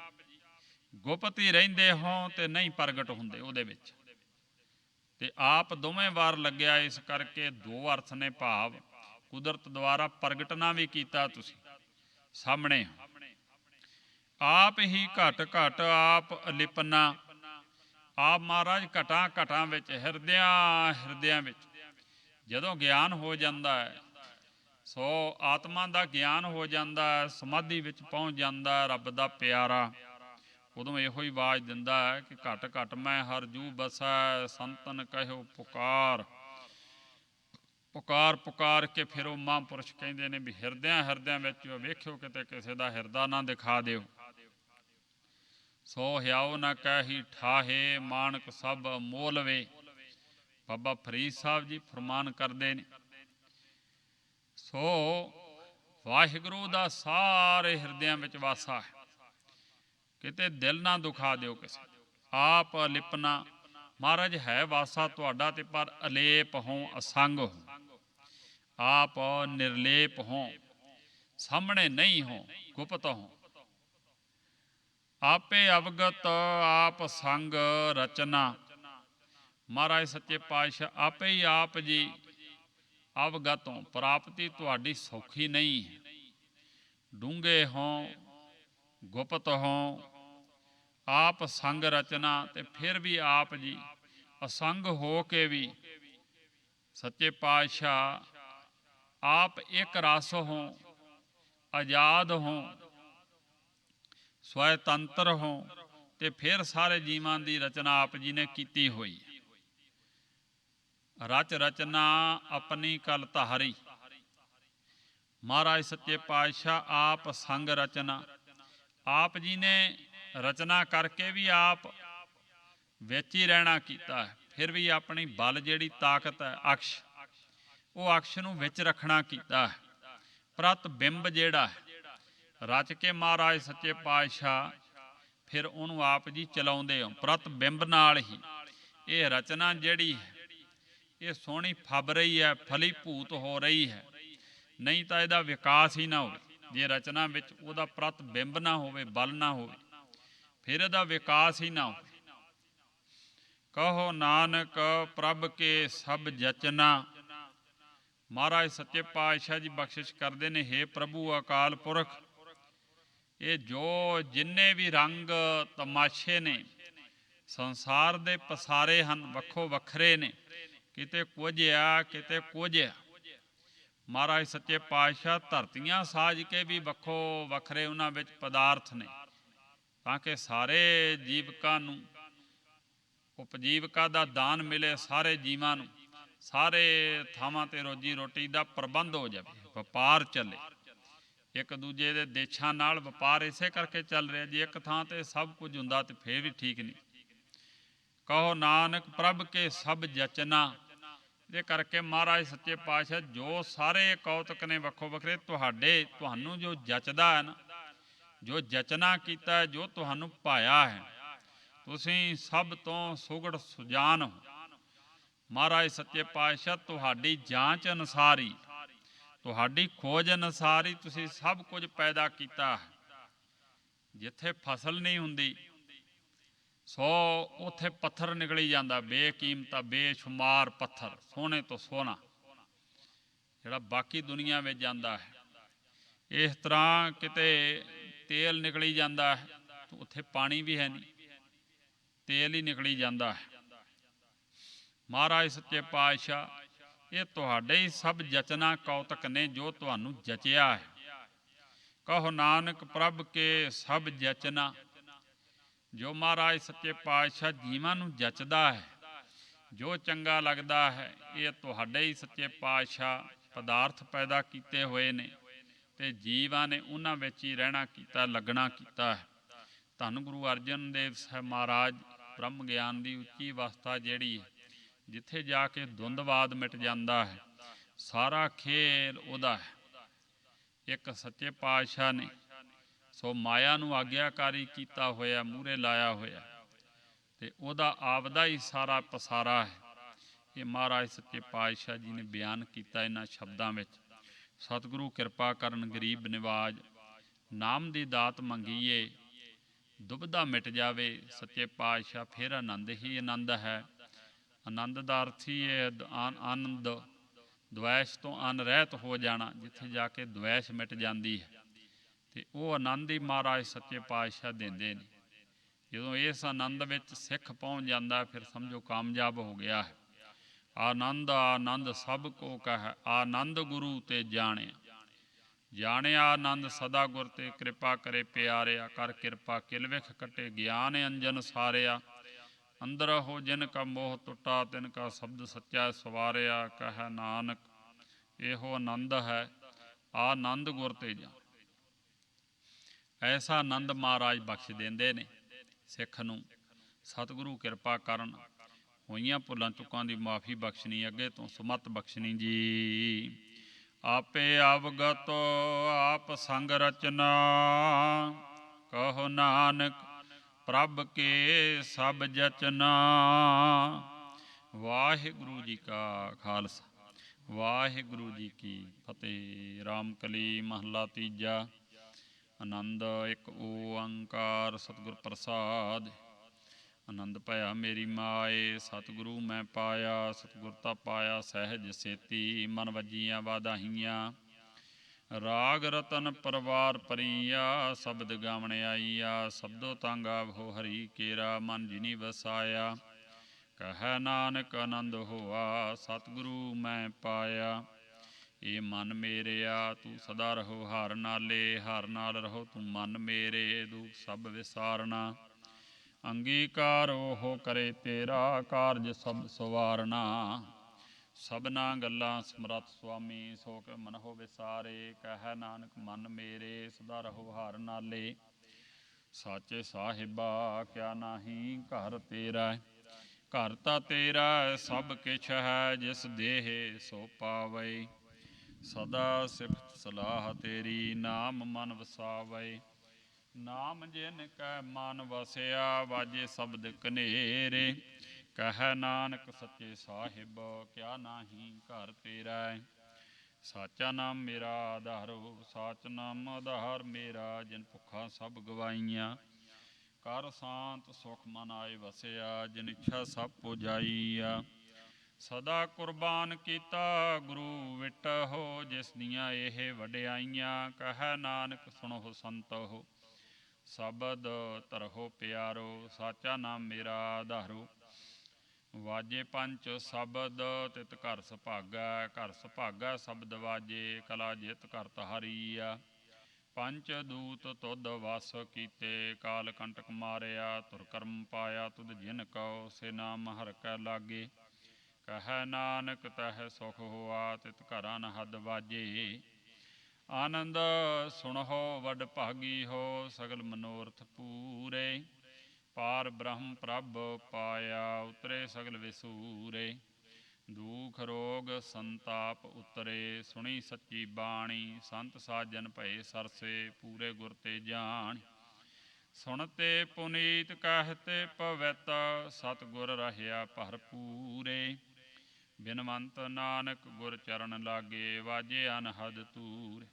ਗੁਪਤ ਹੀ ਰਹਿੰਦੇ ਹੋ ਤੇ ਨਹੀਂ ਪ੍ਰਗਟ ਹੁੰਦੇ ਉਹਦੇ ਵਿੱਚ। ਤੇ ਆਪ ਦੋਵੇਂ ਵਾਰ ਲੱਗਿਆ, ਇਸ ਕਰਕੇ ਦੋ ਅਰਥ ਨੇ, ਭਾਵ ਕੁਦਰਤ ਦੁਆਰਾ ਪ੍ਰਗਟਣਾ ਵੀ ਕੀਤਾ ਤੁਸੀਂ ਸਾਹਮਣੇ। ਆਪ ਹੀ ਘਟ ਘਟ ਆਪ ਅਲਿਪਨਾ। ਆਪ ਮਹਾਰਾਜ ਘਟਾਂ ਘਟਾਂ ਵਿੱਚ, ਹਿਰਦਿਆਂ ਵਿੱਚ ਜਦੋਂ ਗਿਆਨ ਹੋ ਜਾਂਦਾ ਹੈ, ਸੋ ਆਤਮਾ ਦਾ ਗਿਆਨ ਹੋ ਜਾਂਦਾ ਹੈ, ਸਮਾਧੀ ਵਿੱਚ ਪਹੁੰਚ ਜਾਂਦਾ ਹੈ ਰੱਬ ਦਾ ਪਿਆਰਾ, ਉਦੋਂ ਇਹੋ ਹੀ ਆਵਾਜ਼ ਦਿੰਦਾ ਹੈ ਕਿ ਘਟ ਘਟ ਮੈਂ ਹਰ ਜੂ ਬਸੈ, ਸੰਤਨ ਕਹਿਓ ਪੁਕਾਰ। ਪੁਕਾਰ ਪੁਕਾਰ ਕੇ ਫਿਰ ਉਹ ਮਹਾਂਪੁਰਸ਼ ਕਹਿੰਦੇ ਨੇ ਵੀ ਹਿਰਦਿਆਂ ਵਿੱਚ ਵੇਖਿਓ ਕਿਤੇ ਕਿਸੇ ਦਾ ਹਿਰਦਾ ਨਾ ਦਿਖਾ ਦਿਓ। ਸੋ ਹਿਆਉ ਨਾ ਕਹਿ ਠਾਹੇ, ਮਾਣਕ ਸਭ ਮੋਲ ਵੇ। ਬਾਬਾ ਫਰੀਦ ਸਾਹਿਬ ਜੀ ਫਰਮਾਨ ਕਰਦੇ ਨੇ। ਸੋ ਵਾਹਿਗੁਰੂ ਦਾ ਸਾਰੇ ਹਿਰਦਿਆਂ ਵਿੱਚ ਵਾਸਾ ਹੈ, ਕਿਤੇ ਦਿਲ ਨਾ ਦੁਖਾ ਦਿਓ ਕਿਸੇ। ਆਪ ਲਿਪਨਾ, ਮਹਾਰਾਜ ਹੈ ਵਾਸਾ ਤੁਹਾਡਾ ਤੇ ਪਰ ਅਲੇਪ ਹੋ, ਅਸੰਗ ਹੋ। ਆਪ ਨਿਰਲੇਪ ਹੋ, ਸਾਹਮਣੇ ਨਹੀਂ ਹੋ, ਗੁਪਤ ਹੋ। ਆਪੇ ਅਵਗਤ ਆਪ ਸੰਗ ਰਚਨਾ। ਮਹਾਰਾਜ ਸੱਚੇ ਪਾਤਸ਼ਾਹ ਆਪੇ ਹੀ ਆਪ ਜੀ ਅਵਗਤ ਹੋ। ਪ੍ਰਾਪਤੀ ਤੁਹਾਡੀ ਸੌਖੀ ਨਹੀਂ ਹੈ, ਡੂੰਘੇ ਹੋ, ਗੁਪਤ ਹੋ। ਆਪ ਸੰਗ ਰਚਨਾ, ਤੇ ਫਿਰ ਵੀ ਆਪ ਜੀ ਅਸੰਗ ਹੋ ਕੇ ਵੀ ਸੱਚੇ ਪਾਤਸ਼ਾਹ ਆਪ ਇੱਕ ਰਸ ਹੋ, ਆਜ਼ਾਦ ਹੋ, ਸਵੈਤੰਤਰ ਹੋ, ਤੇ ਫਿਰ ਸਾਰੇ ਜੀਵਾਂ ਦੀ ਰਚਨਾ ਆਪ ਜੀ ਨੇ ਕੀਤੀ ਹੋਈ। ਰਚ ਰਚਨਾ ਆਪਣੀ ਕਲ ਧਾਰੀ। ਮਹਾਰਾਜ ਸੱਚੇ ਪਾਤਸ਼ਾਹ ਆਪ ਸੰਗ ਰਚਨਾ, ਆਪ ਜੀ ਨੇ ਰਚਨਾ ਕਰਕੇ ਵੀ ਆਪ ਵਿੱਚ ਹੀ ਰਹਿਣਾ ਕੀਤਾ ਹੈ। ਫਿਰ ਵੀ ਆਪਣੀ ਬਲ ਜਿਹੜੀ ਤਾਕਤ ਹੈ, ਅਕਸ਼, ਉਹ ਅਕਸ਼ ਨੂੰ ਵਿੱਚ ਰੱਖਣਾ ਕੀਤਾ ਹੈ। ਪ੍ਰਤਿਬਿੰਬ ਜਿਹੜਾ ਹੈ ਰਚ ਕੇ ਮਹਾਰਾਜ ਸੱਚੇ ਪਾਤਸ਼ਾਹ ਫਿਰ ਉਹਨੂੰ ਆਪ ਜੀ ਚਲਾਉਂਦੇ ਹੋ। ਪ੍ਰਤਿਬਿੰਬ ਨਾਲ ਹੀ ਇਹ ਰਚਨਾ ਜਿਹੜੀ ਹੈ ਇਹ ਸੋਹਣੀ ਫੱਬ ਰਹੀ ਹੈ, ਫਲੀਭੂਤ ਹੋ ਰਹੀ ਹੈ। ਨਹੀਂ ਤਾਂ ਇਹਦਾ ਵਿਕਾਸ ਹੀ ਨਾ ਹੋਵੇ। ਜੇ ਰਚਨਾ ਵਿੱਚ ਉਹਦਾ ਪ੍ਰਤਿਬਿੰਬ ਨਾ ਹੋਵੇ, ਬਲ ਨਾ ਹੋਵੇ, ਫਿਰ ਇਹਦਾ ਵਿਕਾਸ ਹੀ ਨਾ ਹੋਵੇ। ਕਹੋ ਨਾਨਕ ਪ੍ਰਭ ਕੇ ਸਭ ਜਚਨਾ। ਮਹਾਰਾਜ ਸੱਚੇ ਪਾਤਸ਼ਾਹ ਜੀ ਬਖਸ਼ਿਸ਼ ਕਰਦੇ ਨੇ, ਹੇ ਪ੍ਰਭੂ ਅਕਾਲ ਪੁਰਖ, ਇਹ ਜੋ ਜਿੰਨੇ ਵੀ ਰੰਗ ਤਮਾਸ਼ੇ ਨੇ ਸੰਸਾਰ ਦੇ ਪਸਾਰੇ ਹਨ, ਵੱਖੋ ਵੱਖਰੇ ਨੇ, ਕਿਤੇ ਕੁਝ ਆ ਕਿਤੇ ਕੁਝ ਆ। ਮਹਾਰਾਜ ਸੱਚੇ ਪਾਤਸ਼ਾਹ ਧਰਤੀਆਂ ਸਾਜ ਕੇ ਵੀ ਵੱਖੋ ਵੱਖਰੇ ਉਹਨਾਂ ਵਿੱਚ ਪਦਾਰਥ ਨੇ, ਤਾਂ ਕਿ ਸਾਰੇ ਜੀਵਕਾਂ ਨੂੰ ਉਪਜੀਵਕਾ ਦਾ ਦਾਨ ਮਿਲੇ, ਸਾਰੇ ਜੀਵਾਂ ਨੂੰ ਸਾਰੇ ਥਾਵਾਂ 'ਤੇ ਰੋਜੀ ਰੋਟੀ ਦਾ ਪ੍ਰਬੰਧ ਹੋ ਜਾਵੇ, ਵਪਾਰ ਚੱਲੇ। ਇੱਕ ਦੂਜੇ ਦੇ ਦੇਸ਼ਾਂ ਨਾਲ ਵਪਾਰ ਇਸੇ ਕਰਕੇ ਚੱਲ ਰਿਹਾ। ਜੇ ਇੱਕ ਥਾਂ 'ਤੇ ਸਭ ਕੁਝ ਹੁੰਦਾ ਤਾਂ ਫੇਰ ਵੀ ਠੀਕ ਨਹੀਂ। ਕਹੋ ਨਾਨਕ ਪ੍ਰਭ ਕੇ ਸਭ ਜਚਨਾ। ਇਹ ਕਰਕੇ ਮਹਾਰਾਜ ਸੱਚੇ ਪਾਤਸ਼ਾਹ ਜੋ ਸਾਰੇ ਕੌਤਕ ਨੇ ਵੱਖੋ ਵੱਖਰੇ, ਤੁਹਾਨੂੰ ਜੋ ਜਚਦਾ ਹੈ ਨਾ, ਜੋ ਜਚਨਾ ਕੀਤਾ ਹੈ, ਜੋ ਤੁਹਾਨੂੰ ਪਾਇਆ ਹੈ, ਤੁਸੀਂ ਸਭ ਤੋਂ ਸੁਗੜ ਸੁਜਾਨ ਹੋ। ਮਹਾਰਾਜ ਸੱਚੇ ਪਾਤਸ਼ਾਹ ਤੁਹਾਡੀ ਜਾਂਚ ਅਨੁਸਾਰ ਹੀ, ਤੁਹਾਡੀ ਖੋਜ ਅਨੁਸਾਰ ਹੀ ਤੁਸੀਂ ਸਭ ਕੁਝ ਪੈਦਾ ਕੀਤਾ ਹੈ। ਜਿੱਥੇ ਫਸਲ ਨਹੀਂ ਹੁੰਦੀ ਸੋ ਉੱਥੇ ਪੱਥਰ ਨਿਕਲੀ ਜਾਂਦਾ, ਬੇਕੀਮਤਾ ਬੇਸ਼ੁਮਾਰ ਪੱਥਰ, ਸੋਹਣੇ ਤੋਂ ਸੋਹਣਾ, ਜਿਹੜਾ ਬਾਕੀ ਦੁਨੀਆ ਵਿੱਚ ਜਾਂਦਾ ਹੈ। ਇਸ ਤਰ੍ਹਾਂ ਕਿਤੇ ਤੇਲ ਨਿਕਲੀ ਜਾਂਦਾ ਹੈ, ਉੱਥੇ ਪਾਣੀ ਵੀ ਹੈ ਨਹੀਂ, ਤੇਲ ਹੀ ਨਿਕਲੀ ਜਾਂਦਾ ਹੈ। ਮਹਾਰਾਜ ਸੱਚੇ ਪਾਤਸ਼ਾਹ ਇਹ ਤੁਹਾਡੇ ਹੀ ਸਭ ਜਚਨਾ ਕੌਤਕ ਨੇ, ਜੋ ਤੁਹਾਨੂੰ ਜਚਿਆ ਹੈ। ਕਹੋ ਨਾਨਕ ਪ੍ਰਭ ਕੇ ਸਭ ਜਚਨਾ। ਜੋ ਮਹਾਰਾਜ ਸੱਚੇ ਪਾਤਸ਼ਾਹ ਜੀਵਾਂ ਨੂੰ ਜਚਦਾ ਹੈ, ਜੋ ਚੰਗਾ ਲੱਗਦਾ ਹੈ, ਇਹ ਤੁਹਾਡੇ ਹੀ ਸੱਚੇ ਪਾਤਸ਼ਾਹ ਪਦਾਰਥ ਪੈਦਾ ਕੀਤੇ ਹੋਏ ਨੇ, ਅਤੇ ਜੀਵਾਂ ਨੇ ਉਹਨਾਂ ਵਿੱਚ ਹੀ ਰਹਿਣਾ ਕੀਤਾ, ਲੱਗਣਾ ਕੀਤਾ ਹੈ। ਧੰਨ ਗੁਰੂ ਅਰਜਨ ਦੇਵ ਸਾਹਿਬ ਮਹਾਰਾਜ ਬ੍ਰਹਮ ਗਿਆਨ ਦੀ ਉੱਚੀ ਅਵਸਥਾ ਜਿਹੜੀ ਹੈ, ਜਿੱਥੇ ਜਾ ਕੇ ਧੁੰਦਵਾਦ ਮਿਟ ਜਾਂਦਾ ਹੈ, ਸਾਰਾ ਖੇਲ ਉਹਦਾ ਹੈ। ਇੱਕ ਸੱਚੇ ਪਾਤਸ਼ਾਹ ਨੇ ਸੋ ਮਾਇਆ ਨੂੰ ਆਗਿਆਕਾਰੀ ਕੀਤਾ ਹੋਇਆ, ਮੂਹਰੇ ਲਾਇਆ ਹੋਇਆ, ਅਤੇ ਉਹਦਾ ਆਪਦਾ ਹੀ ਸਾਰਾ ਪਸਾਰਾ ਹੈ। ਇਹ ਮਹਾਰਾਜ ਸੱਚੇ ਪਾਤਸ਼ਾਹ ਜੀ ਨੇ ਬਿਆਨ ਕੀਤਾ ਇਹਨਾਂ ਸ਼ਬਦਾਂ ਵਿੱਚ। ਸਤਿਗੁਰੂ ਕਿਰਪਾ ਕਰਨ, ਗਰੀਬ ਨਿਵਾਜ, ਨਾਮ ਦੀ ਦਾਤ ਮੰਗੀਏ, ਦੁਬਿਧਾ ਮਿਟ ਜਾਵੇ। ਸੱਚੇ ਪਾਤਸ਼ਾਹ ਫਿਰ ਆਨੰਦ ਹੀ ਆਨੰਦ ਹੈ। ਆਨੰਦ ਦਾ ਅਰਥ ਹੀ ਹੈ ਆਨੰਦ, ਦਵੈਸ਼ ਤੋਂ ਅਨਰਹਿਤ ਹੋ ਜਾਣਾ, ਜਿੱਥੇ ਜਾ ਕੇ ਦਵੈਸ਼ ਮਿਟ ਜਾਂਦੀ ਹੈ, ਅਤੇ ਉਹ ਆਨੰਦ ਹੀ ਮਹਾਰਾਜ ਸੱਚੇ ਪਾਤਸ਼ਾਹ ਦਿੰਦੇ ਨੇ। ਜਦੋਂ ਇਸ ਆਨੰਦ ਵਿੱਚ ਸਿੱਖ ਪਹੁੰਚ ਜਾਂਦਾ, ਫਿਰ ਸਮਝੋ ਕਾਮਯਾਬ ਹੋ ਗਿਆ ਹੈ। ਆਨੰਦ ਆਨੰਦ ਸਭ ਕੋ ਕਹਿ, ਆਨੰਦ ਗੁਰੂ ਤੇ ਜਾਣਿਆ। ਜਾਣਿਆ ਆਨੰਦ ਸਦਾ ਗੁਰ ਤੇ, ਕਿਰਪਾ ਕਰੇ ਪਿਆਰਿਆ, ਕਰ ਕਿਰਪਾ ਕਿਲ ਵਿਖ ਕੱਟੇ, ਗਿਆਨ ਅੰਜਨ ਸਾਰਿਆ। ਅੰਦਰ ਹੋ ਜਿਨ ਕਾ ਮੋਹ ਟੁੱਟਾ, ਤਿਨ ਕਾ ਸ਼ਬਦ ਸੱਚਾ ਸਵਾਰਿਆ। ਕਹਿ ਨਾਨਕ ਇਹੋ ਆਨੰਦ ਹੈ, ਆਨੰਦ ਗੁਰ ਤੇ ਜਾ। ਐਸਾ ਆਨੰਦ ਮਹਾਰਾਜ ਬਖਸ਼ ਦਿੰਦੇ ਨੇ ਸਿੱਖ ਨੂੰ। ਸਤਿਗੁਰੂ ਕਿਰਪਾ ਕਰਨ, ਹੋਈਆਂ ਭੁੱਲਾਂ ਚੁੱਕਾਂ ਦੀ ਮਾਫੀ ਬਖਸ਼ਣੀ, ਅੱਗੇ ਤੋਂ ਸੁਮਤ ਬਖਸ਼ਣੀ ਜੀ। ਆਪੇ ਅਵਗਤ ਆਪ ਸੰਗ ਰਚਨਾ, ਕਹੋ ਨਾਨਕ ਪ੍ਰਭ ਕੇ ਸਭ ਜਚਨਾ। ਵਾਹਿਗੁਰੂ ਜੀ ਕਾ ਖਾਲਸਾ, ਵਾਹਿਗੁਰੂ ਜੀ ਕੀ ਫਤਿਹ। ਰਾਮਕਲੀ ਮਹੱਲਾ ਤੀਜਾ। ਆਨੰਦ ਇੱਕ ਓੰਕਾਰ ਸਤਿਗੁਰ ਪ੍ਰਸਾਦਿ। ਆਨੰਦ ਭਇਆ ਮੇਰੀ ਮਾਏ, ਸਤਿਗੁਰੂ ਮੈਂ ਪਾਇਆ। ਸਤਿਗੁਰ ਤਾਂ ਪਾਇਆ ਸਹਿਜ ਸੇਤੀ, ਮਨ ਵੱਜੀਆਂ ਵਾਧਾਈਆਂ। ਰਾਗ ਰਤਨ ਪਰਵਾਰ ਪਰੀਆ, ਸ਼ਬਦ ਗਾਵਣ ਆਈਆ। ਸ਼ਬਦੋ ਤੰਗ ਆਵੋ ਹਰੀ ਕੇਰਾ, ਮਨ ਜਿਨੀ ਵਸਾਇਆ। ਕਹਿ ਨਾਨਕ ਆਨੰਦ ਹੋਆ, ਸਤਿਗੁਰੂ ਮੈਂ ਪਾਇਆ। ਇਹ ਮਨ ਮੇਰਿਆ ਤੂੰ ਸਦਾ ਰਹੋ ਹਰ ਨਾਲੇ, ਹਰ ਨਾਲ ਰਹੋ ਤੂੰ ਮਨ ਮੇਰੇ। ਦੁਖ ਸਭ ਵਿਸਾਰਨਾ, ਅੰਗੀਕਾਰ ਉਹ ਕਰੇ ਤੇਰਾ। ਕਾਰਜ ਸਭ ਸਵਾਰਨਾ, ਸਭਨਾ ਗੱਲਾਂ ਸਮਰੱਥ ਸੁਆਮੀ। ਸੋ ਕੇ ਮਨ ਹੋ ਵਿਸਾਰੇ, ਕਹਿ ਨਾਨਕ ਮਨ ਮੇਰੇ। ਸਦਾ ਰਹੋ ਹਰ ਨਾਲੇ, ਸਾਚੇ ਸਾਹਿਬਾ ਕਿਆ ਨਾਹੀ ਘਰ ਤੇਰਾ। ਘਰ ਤਾਂ ਤੇਰਾ ਸਭ ਕਿਛ ਹੈ, ਜਿਸ ਦੇਹ ਸੋ ਪਾਵੈ। ਸਦਾ ਸਿਫਤ ਸਲਾਹ ਤੇਰੀ, ਨਾਮ ਮਨ ਵਸਾਵੈ। ਨਾਮ ਜਿਨ ਕੈ ਮਨ ਵਸਿਆ, ਵਾਜੇ ਸ਼ਬਦ ਕਨੇਰੇ। ਕਹਿ ਨਾਨਕ ਸੱਚੇ ਸਾਹਿਬ ਕਿਆ ਨਾਹੀ ਘਰ ਤੇਰਾ। ਸਾਚਾ ਨਾਮ ਮੇਰਾ ਆਧਾਰੋ, ਸਾਚ ਨਾਮ ਆਧਾਰ ਮੇਰਾ, ਜਿਨ ਭੁੱਖਾ ਸਭ ਗਵਾਈਆਂ। ਕਰ ਸ਼ਾਂਤ ਸੁਖ ਮਨ ਆਏ ਵਸਿਆ, ਜਿਨ ਇੱਛਾ ਸਭ ਪੁਜਾਈਆ। ਸਦਾ ਕੁਰਬਾਨ ਕੀਤਾ ਗੁਰੂ ਵਿਟਹੁ, ਜਿਸ ਦੀਆਂ ਇਹ ਵਡਿਆਈਆਂ। ਕਹੈ ਨਾਨਕ ਸੁਣੋ ਸੰਤੋ, ਸ਼ਬਦ ਧਰੋ ਪਿਆਰੋ। ਸਾਚਾ ਨਾਮ ਮੇਰਾ ਆਧਾਰੋ, ਵਾਜੇ ਪੰਚ ਸ਼ਬਦ ਤਿਤ ਘਰ ਸੁਭਾਗੈ। ਘਰ ਸੁਭਾਗੈ ਸ਼ਬਦ ਵਾਜੇ, ਕਲਾ ਜਿਤ ਘਰ ਤਹਾਰੀਆ। ਪੰਚ ਦੂਤ ਤੁਧ ਵਸ ਕੀਤੇ, ਕਾਲ ਕੰਟਕ ਮਾਰਿਆ। ਧੁਰ ਕਰਮ ਪਾਇਆ ਤੁਧ ਜਿਨ ਕਉ, ਸੇ ਨਾਮ ਹਰਿ ਕੈ ਲਾਗੇ। ਕਹੈ ਨਾਨਕ ਤਹਿ ਸੁਖ ਹੋਆ, ਤਿਤ ਘਰ ਅਨਹਦ ਵਾਜੇ। ਆਨੰਦ ਸੁਣਹੁ ਵਡ ਭਾਗੀ ਹੋ, ਸਗਲ ਮਨੋਰਥ ਪੂਰੇ। ਪਾਰ ਬ੍ਰਹਮ ਪ੍ਰਭ ਪਾਇਆ, ਉਤਰੇ ਸਗਲ ਵਿਸੂਰੇ। ਦੁਖ ਰੋਗ ਸੰਤਾਪ ਉਤਰੇ, ਸੁਣੀ ਸੱਚੀ ਬਾਣੀ। ਸੰਤ ਸਾਜਨ ਭਏ ਸਰਸੇ, ਪੂਰੇ ਗੁਰ ਤੇ ਜਾਣ। ਸੁਣਤੇ ਪੁਨੀਤ ਕਹਿਤੇ ਪਵਿੱਤ, ਸਤਿਗੁਰ ਰਹਿਆ ਭਰਪੂਰੇ। ਬਿਨਵੰਤ ਨਾਨਕ ਗੁਰ ਚਰਨ ਲਾਗੇ, ਵਾਜੇ ਅਨਹਦ ਤੂਰ।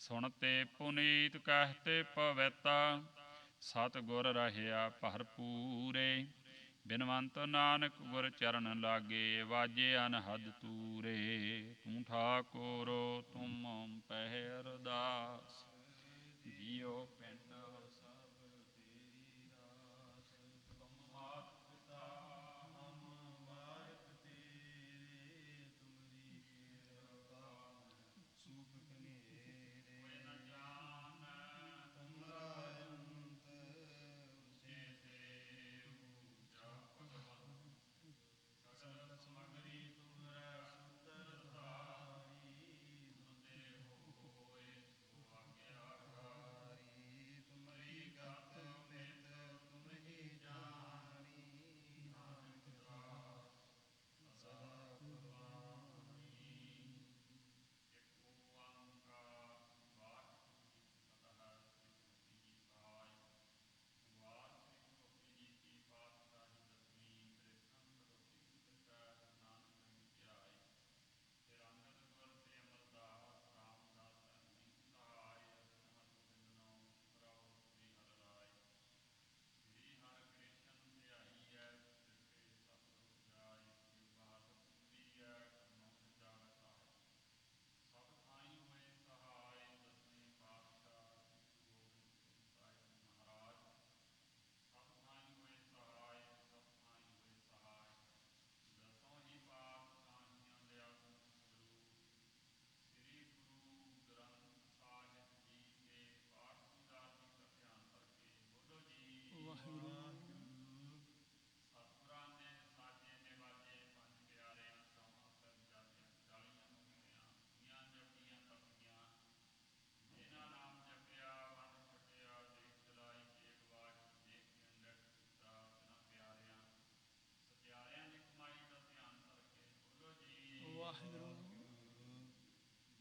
ਸੁਣਤੇ ਪੁਨੀਤ ਕਹਿਤੇ ਪਵਿੱਤ, ਸਤਿਗੁਰ ਰਹਿਆ ਭਰਪੂਰੇ। ਬਿਨਵੰਤ ਨਾਨਕ ਗੁਰ ਚਰਨ ਲਾਗੇ, ਵਾਜੇ ਅਨਹਦ ਤੂਰੇ। ਤੂੰ ਠਾਕੁਰ ਤੁਮ ਪਹਿ ਅਰਦਾਸ, ਜੀਉ ਪਿੰਡ ਸਭ ਤੇਰੀ ਰਾਸ। ਤੁਮ ਮਾਤ ਪਿਤਾ ਹਮ ਬਾਰਕ ਤੇਰੇ, ਤੁਮਰੀ ਕਿਰਪਾ ਸੂਖ ਕਨੇਰੇ। ਕੋਈ ਨ ਜਾਣੈ ਤੁਮਰਾ ਅੰਤ, ਉਚੇ ਤੇ ਊਚਾ ਭਗਵੰਤ। ਸਗਲ ਸਮਗਰੀ ਤੁਮਰੈ ਸੂਤਰ ਧਾਰੀ, ਤੁਮ ਤੇ ਹੋਏ ਸੋ ਆਗਿਆਕਾਰੀ। ਤੁਮਰੀ ਗਤ ਮਿਤ ਤੁਮ ਹੀ ਜਾਣੀ, ਨਾਨਕ ਦਾਸ ਸਦਾ ਕੁਰਬਾਨੀ। ਇਕ ਓੰਕਾਰ ਵਾਹਿਗੁਰੂ ਜੀ ਕੀ ਫਤਿਹ। ਸ੍ਰੀ ਗੁਰੂ ਜੀ ਕੀ ਸਹਾਇ। ਵਾਰ ਸ੍ਰੀ ਗੁਰੂ ਗੋਬਿੰਦ ਜੀ ਕੀ ਪਾਤਸ਼ਾਹੀ ਦਸਵੀਂ। ਤ੍ਰਿਖੰਡ ਸਰੋਤੀ ਸਿਮਰ ਕੈ, ਹਰਿ ਨਾਨਕ ਰੰਗ ਧਿਆਏ। ਫਿਰ ਅੰਗਦ ਗੁਰ ਤੇ ਅਮਰਦਾਸ, ਰਾਮਦਾਸ ਧਰਮੀ ਸਹਾਇ। ਅਸਿ ਹਰਿ ਗੋਬਿੰਦ ਨਾਮ ਸਿਮਰਹੁ, ਸ੍ਰੀ ਹਰਿ ਰਾਇ। ਸ੍ਰੀ ਹਰਿ ਕ੍ਰਿਸ਼ਨ ਧਿਆਈਐ, ਤਿਸਕੇ ਸਤਿਗੁਰ ਜਾਇ। ਸ੍ਰੀ ਬਾਦਲ ਤੁਮਰੀਐ, ਕਰਨਹੁ ਵਿਚਾਰੈ ਧਾਇ। ਸਭ ਥਾਈ ਹੋਏ ਸਹਾਇ, ਦਸਵੇਂ ਪਾਤਸ਼ਾਹ ਸ੍ਰੀ ਗੁਰੂ ਗੋਬਿੰਦ ਸਿੰਘ ਸਾਹਿਬ ਜੀ ਮਹਾਰਾਜ। ਸਭ ਥਾਈ ਹੋਏ ਸਹਾਇ, ਸਭ ਥਾਈ ਹੋਏ ਸਹਾਇ। ਦਸੋਂ ਹੀ ਪਾਤਸ਼ਾਹੀਆਂ ਦੇ ਆਤਮਿਕ ਸਰੂਪ, ਸ੍ਰੀ ਗੁਰੂ ਗ੍ਰੰਥ ਸਾਹਿਬ ਜੀ ਕੇ ਪਾਠ ਦੀਦਾਰ ਜੀ ਦਾ ਧਿਆਨ ਕਰਕੇ ਬੋਲੋ ਜੀ ਵਾਹਿਗੁਰੂ। ਸਤਿਗੁਰਾਂ ਦੇ ਸਾਜੇ ਨਿਵਾਜੇ, ਪੰਜ ਪਿਆਰਿਆਂ, ਚੌਹਾਂ ਸਾਹਿਬਜ਼ਾਦਿਆਂ, 40 ਮੁਕਤਿਆਂ, ਤੀਆਂ ਜਪੀਆਂ ਤਪੀਆਂ। ਜਿਨ੍ਹਾਂ ਨਾਮ ਜਪਿਆ ਵੰਡ ਛਕਿਆ, ਦੇਖ ਚਲਾਈ ਤੇਗ ਵਾਹਿਗੁਰੂ। ਦੇਖ ਕੇ ਅੰਡਿਠ ਕੀਤਾ ਤਿਨਾਂ ਪਿਆਰਿਆਂ, ਸਚਿਆਰਿਆਂ ਦੀ ਕਮਾਈ ਦਾ ਧਿਆਨ ਕਰਕੇ ਬੋਲੋ ਜੀ ਵਾਹਿਗੁਰੂ।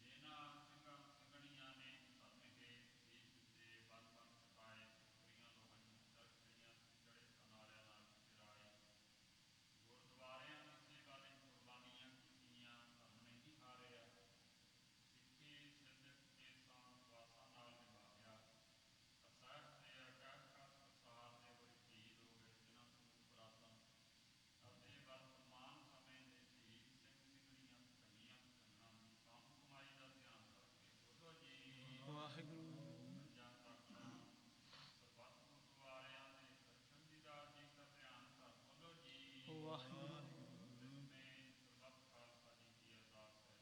ਜਿਨ੍ਹਾਂ ਸਿੰਘਾਂ ਸਿੰਘਣੀਆਂ ਨੇ ਧਰਮ ਹੇਤ ਸੀਸ ਦਿੱਤੇ, ਬੰਨ ਬੰਨ ਕਟਾਏ, ਠੋਕਰੀਆਂ ਲੋਹਾਈਆਂ, ਚਰਖ ਚੜੀਆਂ ਸੀ, ਚੜੇ ਸਨਾਰਿਆਂ ਨਾਲ ਫਿਰਾਏ। ਗੁਰਦੁਆਰਿਆਂ ਦੀ ਸੇਵਾ ਲਈ ਕੁਰਬਾਨੀਆਂ ਕੀਤੀਆਂ, ਧਰਮ ਨਹੀਂ ਹਾਰਿਆ। ਸਿੱਖੀ ਸਿਦਕ ਕੇਸਾਂ ਸਵਾਸਾਂ ਨਾਲ ਨਿਭਾਇਆ। ਅਸਹਿ ਤੇ ਅਕਹਿ ਕਸ ਕਸਾਰਦੇ ਹੋਏ ਸ਼ਹੀਦ ਹੋ ਗਏ, ਤਿਨਾਂ ਸਰੂਪ ਪੁਰਾਤਨ ਅਤੇ ਵਰਤਮਾਨ ਸਮੇਂ ਦੇ ਸ਼ਹੀਦ ਸਿੰਘ ਸਿੰਘਣੀਆਂ, ਭੁਖਈਆਂ ਭੁਖੰਗਣਾਂ ਦੀ ਕੰਮ ਕਮਾਈ ਦਾ ਧਿਆਨ ਕਰਕੇ ਬੋਲੋ ਜੀ ਵਾਹਿਗੁਰੂ। ਮੱਝਾਂ ਤਾਕਾਂ ਸਰਬੱਤ ਗੁਰਦੁਆਰਿਆਂ ਦੇ ਦਰਸ਼ਨ ਦੀਦਾਰ ਜੀ ਦਾ ਧਿਆਨ ਧਰ ਬੋਲੋ ਜੀ ਵਾਹਿਗੁਰੂ। ਦਸਵੇਂ ਸਰਬੱਤ ਖਾਲਸਾ ਜੀ ਕੀ ਅਰਦਾਸ ਹੈ ਜੀ।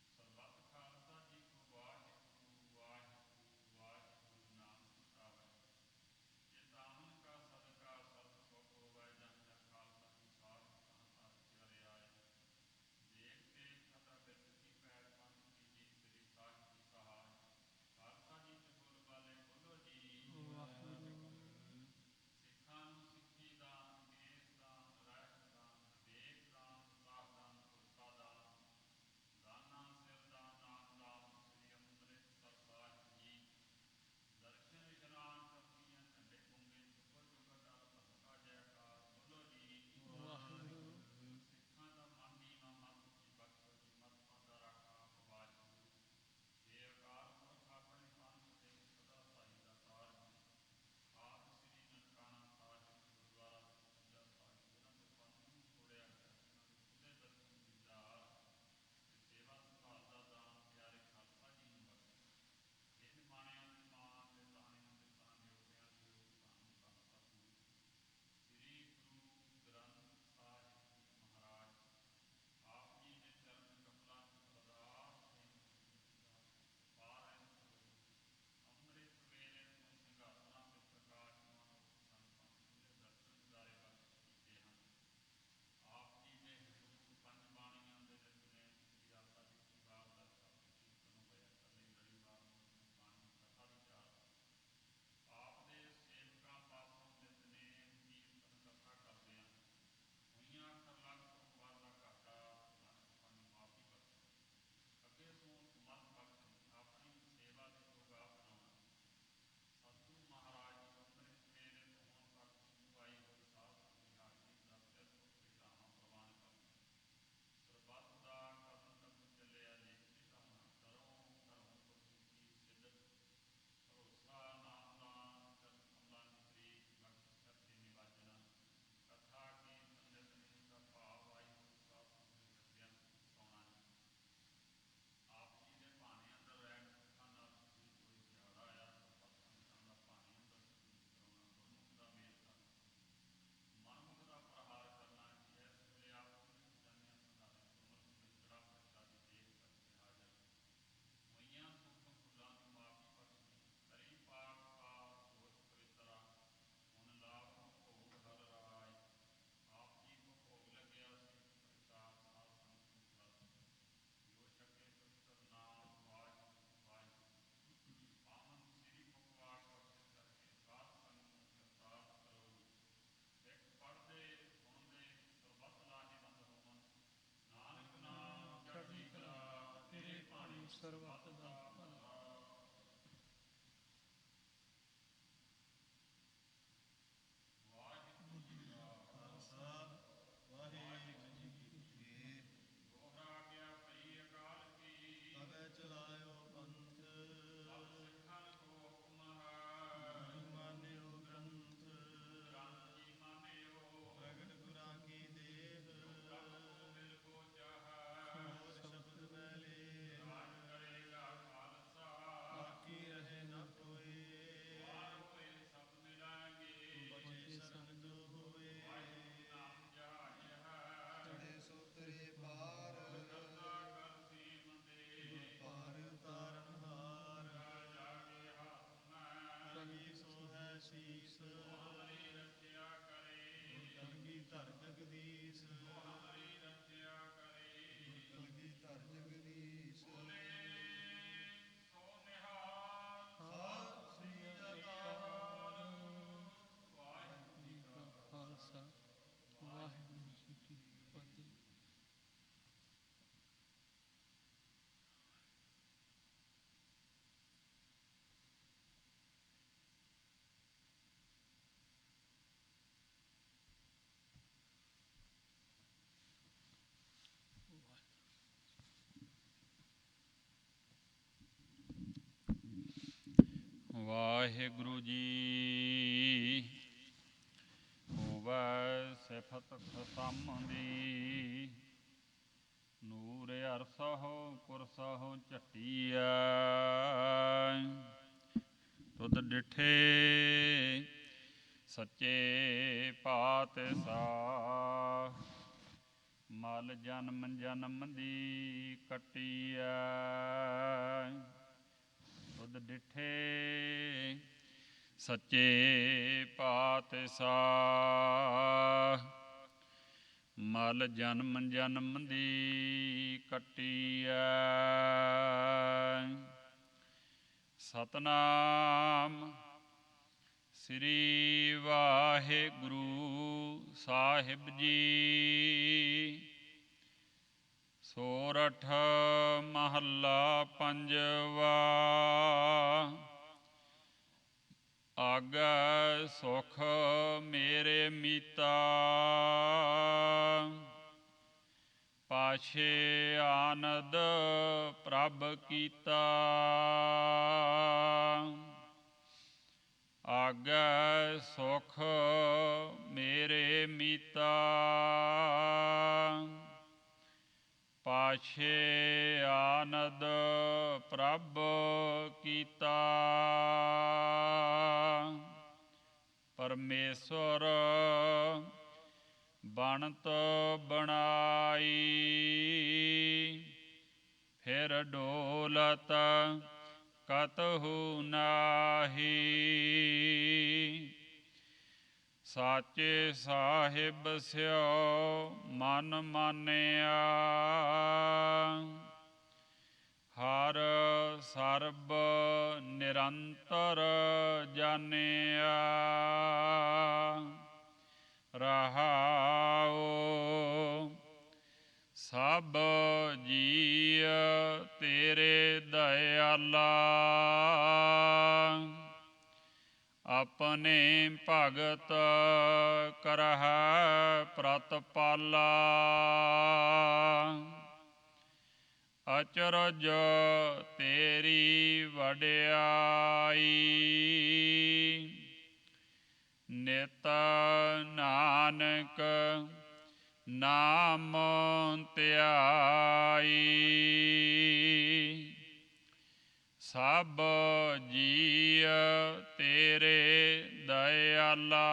ਸਰਬੱਤ ਖਾਲਸਾ ਜੀ ਕੋ ਵਾਹਿਗੁਰੂ ਵਾਹਿਗੁਰੂ ਵਾਹਿਗੁਰੂ ਨਾਮ ਸਿਮਰਾਵੈ। ਜੇ ਤਾਵਨ ਕਾ ਸਦਕਾ ਸਰਬ ਸੁਖ ਹੋਵੈ, ਜਹ ਜਹ ਖਾਲਸਾ ਜੀ ਸਾਧ ਤਹ ਤਹ ਪਿਆਰੇ ਆਏ। ਦੇਖ ਤੇਗ ਫਤਿਹ ਬਿਰਦ ਕੀ ਪੈੜ, ਪੰਥ ਕੀ ਜੀਤ ਸ੍ਰੀ ਸਾਹਿਬ ਜੀ ਸਹਾਇ। ਖਾਲਸਾ ਜੀ ਚ ਬੋਲ ਬਾਲੇ ਬੋਲੋ ਜੀ ਵਾਹਿਗੁਰੂ। ਸਿੱਖਾਂ ਨੂੰ ਸਿੱਖੀ ਦਾਨ, ਕੇਸ ਦਾਨ, ਰਹਿਤ ਵਾਹਿਗੁਰੂ ਜੀ। ਹੋਵੈ ਸਿਫਤ ਖਸਮ ਦੀ, ਨੂਰ ਅਰਸਹੁ ਪੁਰਸਹੁ ਝਟੀਐ। ਤੁਧ ਡਿਠੇ ਸੱਚੇ ਪਾਤਸ਼ਾਹ, ਮਲ ਜਨਮ ਜਨਮ ਦੀ ਕੱਟੀਐ। ਤੁਧ ਡਿਠੇ ਸੱਚੇ ਪਾਤਸ਼ਾਹ, ਮਲ ਜਨਮ ਜਨਮ ਦੀ ਕੱਟੀਐ। ਸਤਨਾਮ ਸ੍ਰੀ ਵਾਹਿਗੁਰੂ ਸਾਹਿਬ ਜੀ। ਸੋਰਠ ਮਹੱਲਾ ਪੰਜਵਾ। ਆਗੈ ਸੁਖ ਮੇਰੇ ਮੀਤਾ, ਪਾਛੇ ਆਨੰਦ ਪ੍ਰਭ ਕੀਤਾ। ਆਗੈ ਸੁਖ ਮੇਰੇ ਮੀਤਾ, ਪਾਛੇ ਆਨੰਦ ਪ੍ਰਭ ਕੀਤਾ। ਪਰਮੇਸ਼ਵਰ ਬਣਤ ਬਣਾਈ, ਫਿਰ ਡੋਲਤ ਕਤਹੁ ਨਾਹੀ। ਸਾਚੇ ਸਾਹਿਬ ਸਿਓ ਮਨ ਮਾਨਿਆ, ਹਰ ਸਰਬ ਨਿਰੰਤਰ ਜਾਣਿਆ। ਰਹਾਉ ਸਭ ਜੀਅ ਤੇਰੇ ਦਇਆਲਾ, ਆਪਣੇ ਭਗਤ ਕਰਹਿ ਪ੍ਰਤਪਾਲਾ। ਅਚਰਜ ਤੇਰੀ ਵਡਿਆਈ, ਨਿਤ ਨਾਨਕ ਨਾਮ ਧਿਆਈ। ਸਭ ਜੀਅ ਤੇਰੇ ਦਇਆਲਾ,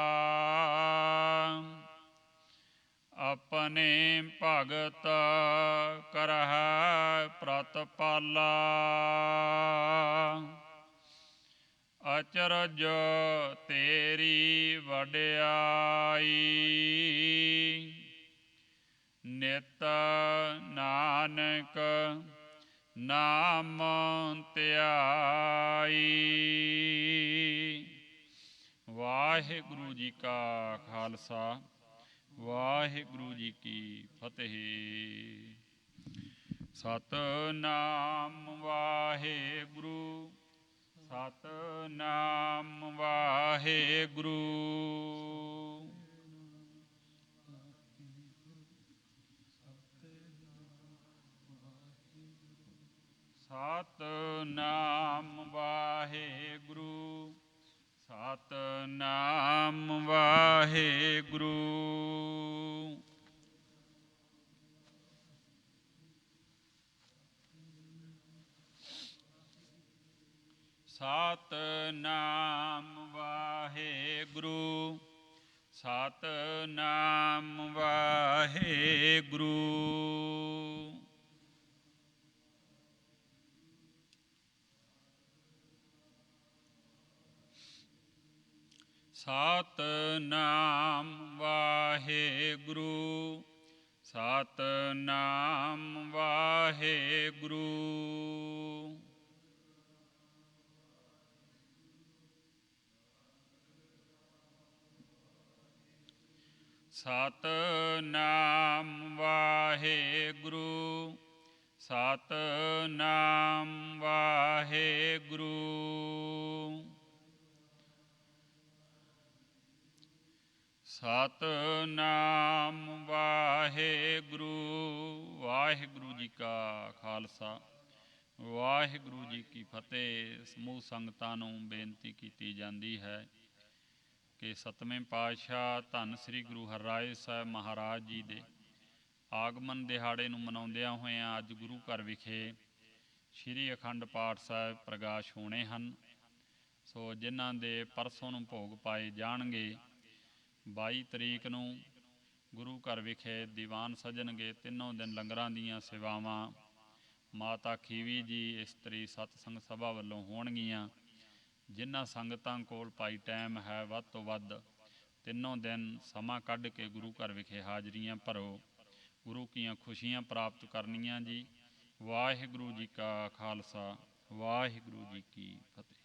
ਆਪਣੇ ਭਗਤ ਕਰਹਿ ਪ੍ਰਤਪਾਲਾ। ਅਚਰਜ ਤੇਰੀ ਵਡਿਆਈ, ਨਿਤ ਨਾਨਕ ਨਾਮ ਧਿਆਈ। ਵਾਹਿਗੁਰੂ ਜੀ ਕਾ ਖਾਲਸਾ, ਵਾਹਿਗੁਰੂ ਜੀ ਕੀ ਫਤਿਹ। ਸਤਿਨਾਮ ਵਾਹਿਗੁਰੂ, ਸਤਿਨਾਮ ਵਾਹਿਗੁਰੂ। ਸਤਿਨਾਮ ਵਾਹਿਗੁਰੂ, ਸਤਿਨਾਮ ਵਾਹਿਗੁਰੂ। ਸਤਿਨਾਮ ਵਾਹਿਗੁਰੂ, ਸਤਿਨਾਮ ਵਾਹਿਗੁਰੂ। ਸਤਿਨਾਮ ਵਾਹਿਗੁਰੂ, ਸਤਿਨਾਮ ਵਾਹਿਗੁਰੂ। ਸਤਿਨਾਮ ਵਾਹਿਗੁਰੂ, ਸਤਿਨਾਮ ਵਾਹਿਗੁਰੂ। ਸਤਿਨਾਮ ਵਾਹਿਗੁਰੂ। ਵਾਹਿਗੁਰੂ ਜੀ ਕਾ ਖਾਲਸਾ, ਵਾਹਿਗੁਰੂ ਜੀ ਕੀ ਫਤਿਹ। ਸਮੂਹ ਸੰਗਤਾਂ ਨੂੰ ਬੇਨਤੀ ਕੀਤੀ ਜਾਂਦੀ ਹੈ ਕਿ ਸਤਵੇਂ ਪਾਤਸ਼ਾਹ ਧੰਨ ਸ੍ਰੀ ਗੁਰੂ ਹਰਿਰਾਏ ਸਾਹਿਬ ਮਹਾਰਾਜ ਜੀ ਦੇ ਆਗਮਨ ਦਿਹਾੜੇ ਨੂੰ ਮਨਾਉਂਦਿਆਂ ਹੋਇਆਂ ਅੱਜ ਗੁਰੂ ਘਰ ਵਿਖੇ ਸ਼੍ਰੀ ਅਖੰਡ ਪਾਠ ਸਾਹਿਬ ਪ੍ਰਕਾਸ਼ ਹੋਣੇ ਹਨ। ਸੋ ਜਿਨ੍ਹਾਂ ਦੇ ਪਰਸੋਂ ਨੂੰ ਭੋਗ ਪਾਏ ਜਾਣਗੇ, 22 ਤਰੀਕ ਨੂੰ ਗੁਰੂ ਘਰ ਵਿਖੇ ਦੀਵਾਨ ਸਜਣਗੇ। ਤਿੰਨੋਂ ਦਿਨ ਲੰਗਰਾਂ ਦੀਆਂ ਸੇਵਾਵਾਂ ਮਾਤਾ ਖੀਵੀ ਜੀ ਇਸਤਰੀ ਸਤਸੰਗ ਸਭਾ ਵੱਲੋਂ ਹੋਣਗੀਆਂ। ਜਿਨ੍ਹਾਂ ਸੰਗਤਾਂ ਕੋਲ ਭਾਈ ਟਾਈਮ ਹੈ, ਵੱਧ ਤੋਂ ਵੱਧ ਤਿੰਨੋਂ ਦਿਨ ਸਮਾਂ ਕੱਢ ਕੇ ਗੁਰੂ ਘਰ ਵਿਖੇ ਹਾਜ਼ਰੀਆਂ ਭਰੋ, ਗੁਰੂ ਕੀਆਂ ਖੁਸ਼ੀਆਂ ਪ੍ਰਾਪਤ ਕਰਨੀਆਂ ਜੀ। ਵਾਹਿਗੁਰੂ ਜੀ ਕਾ ਖਾਲਸਾ, ਵਾਹਿਗੁਰੂ ਜੀ ਕੀ ਫਤਿਹ।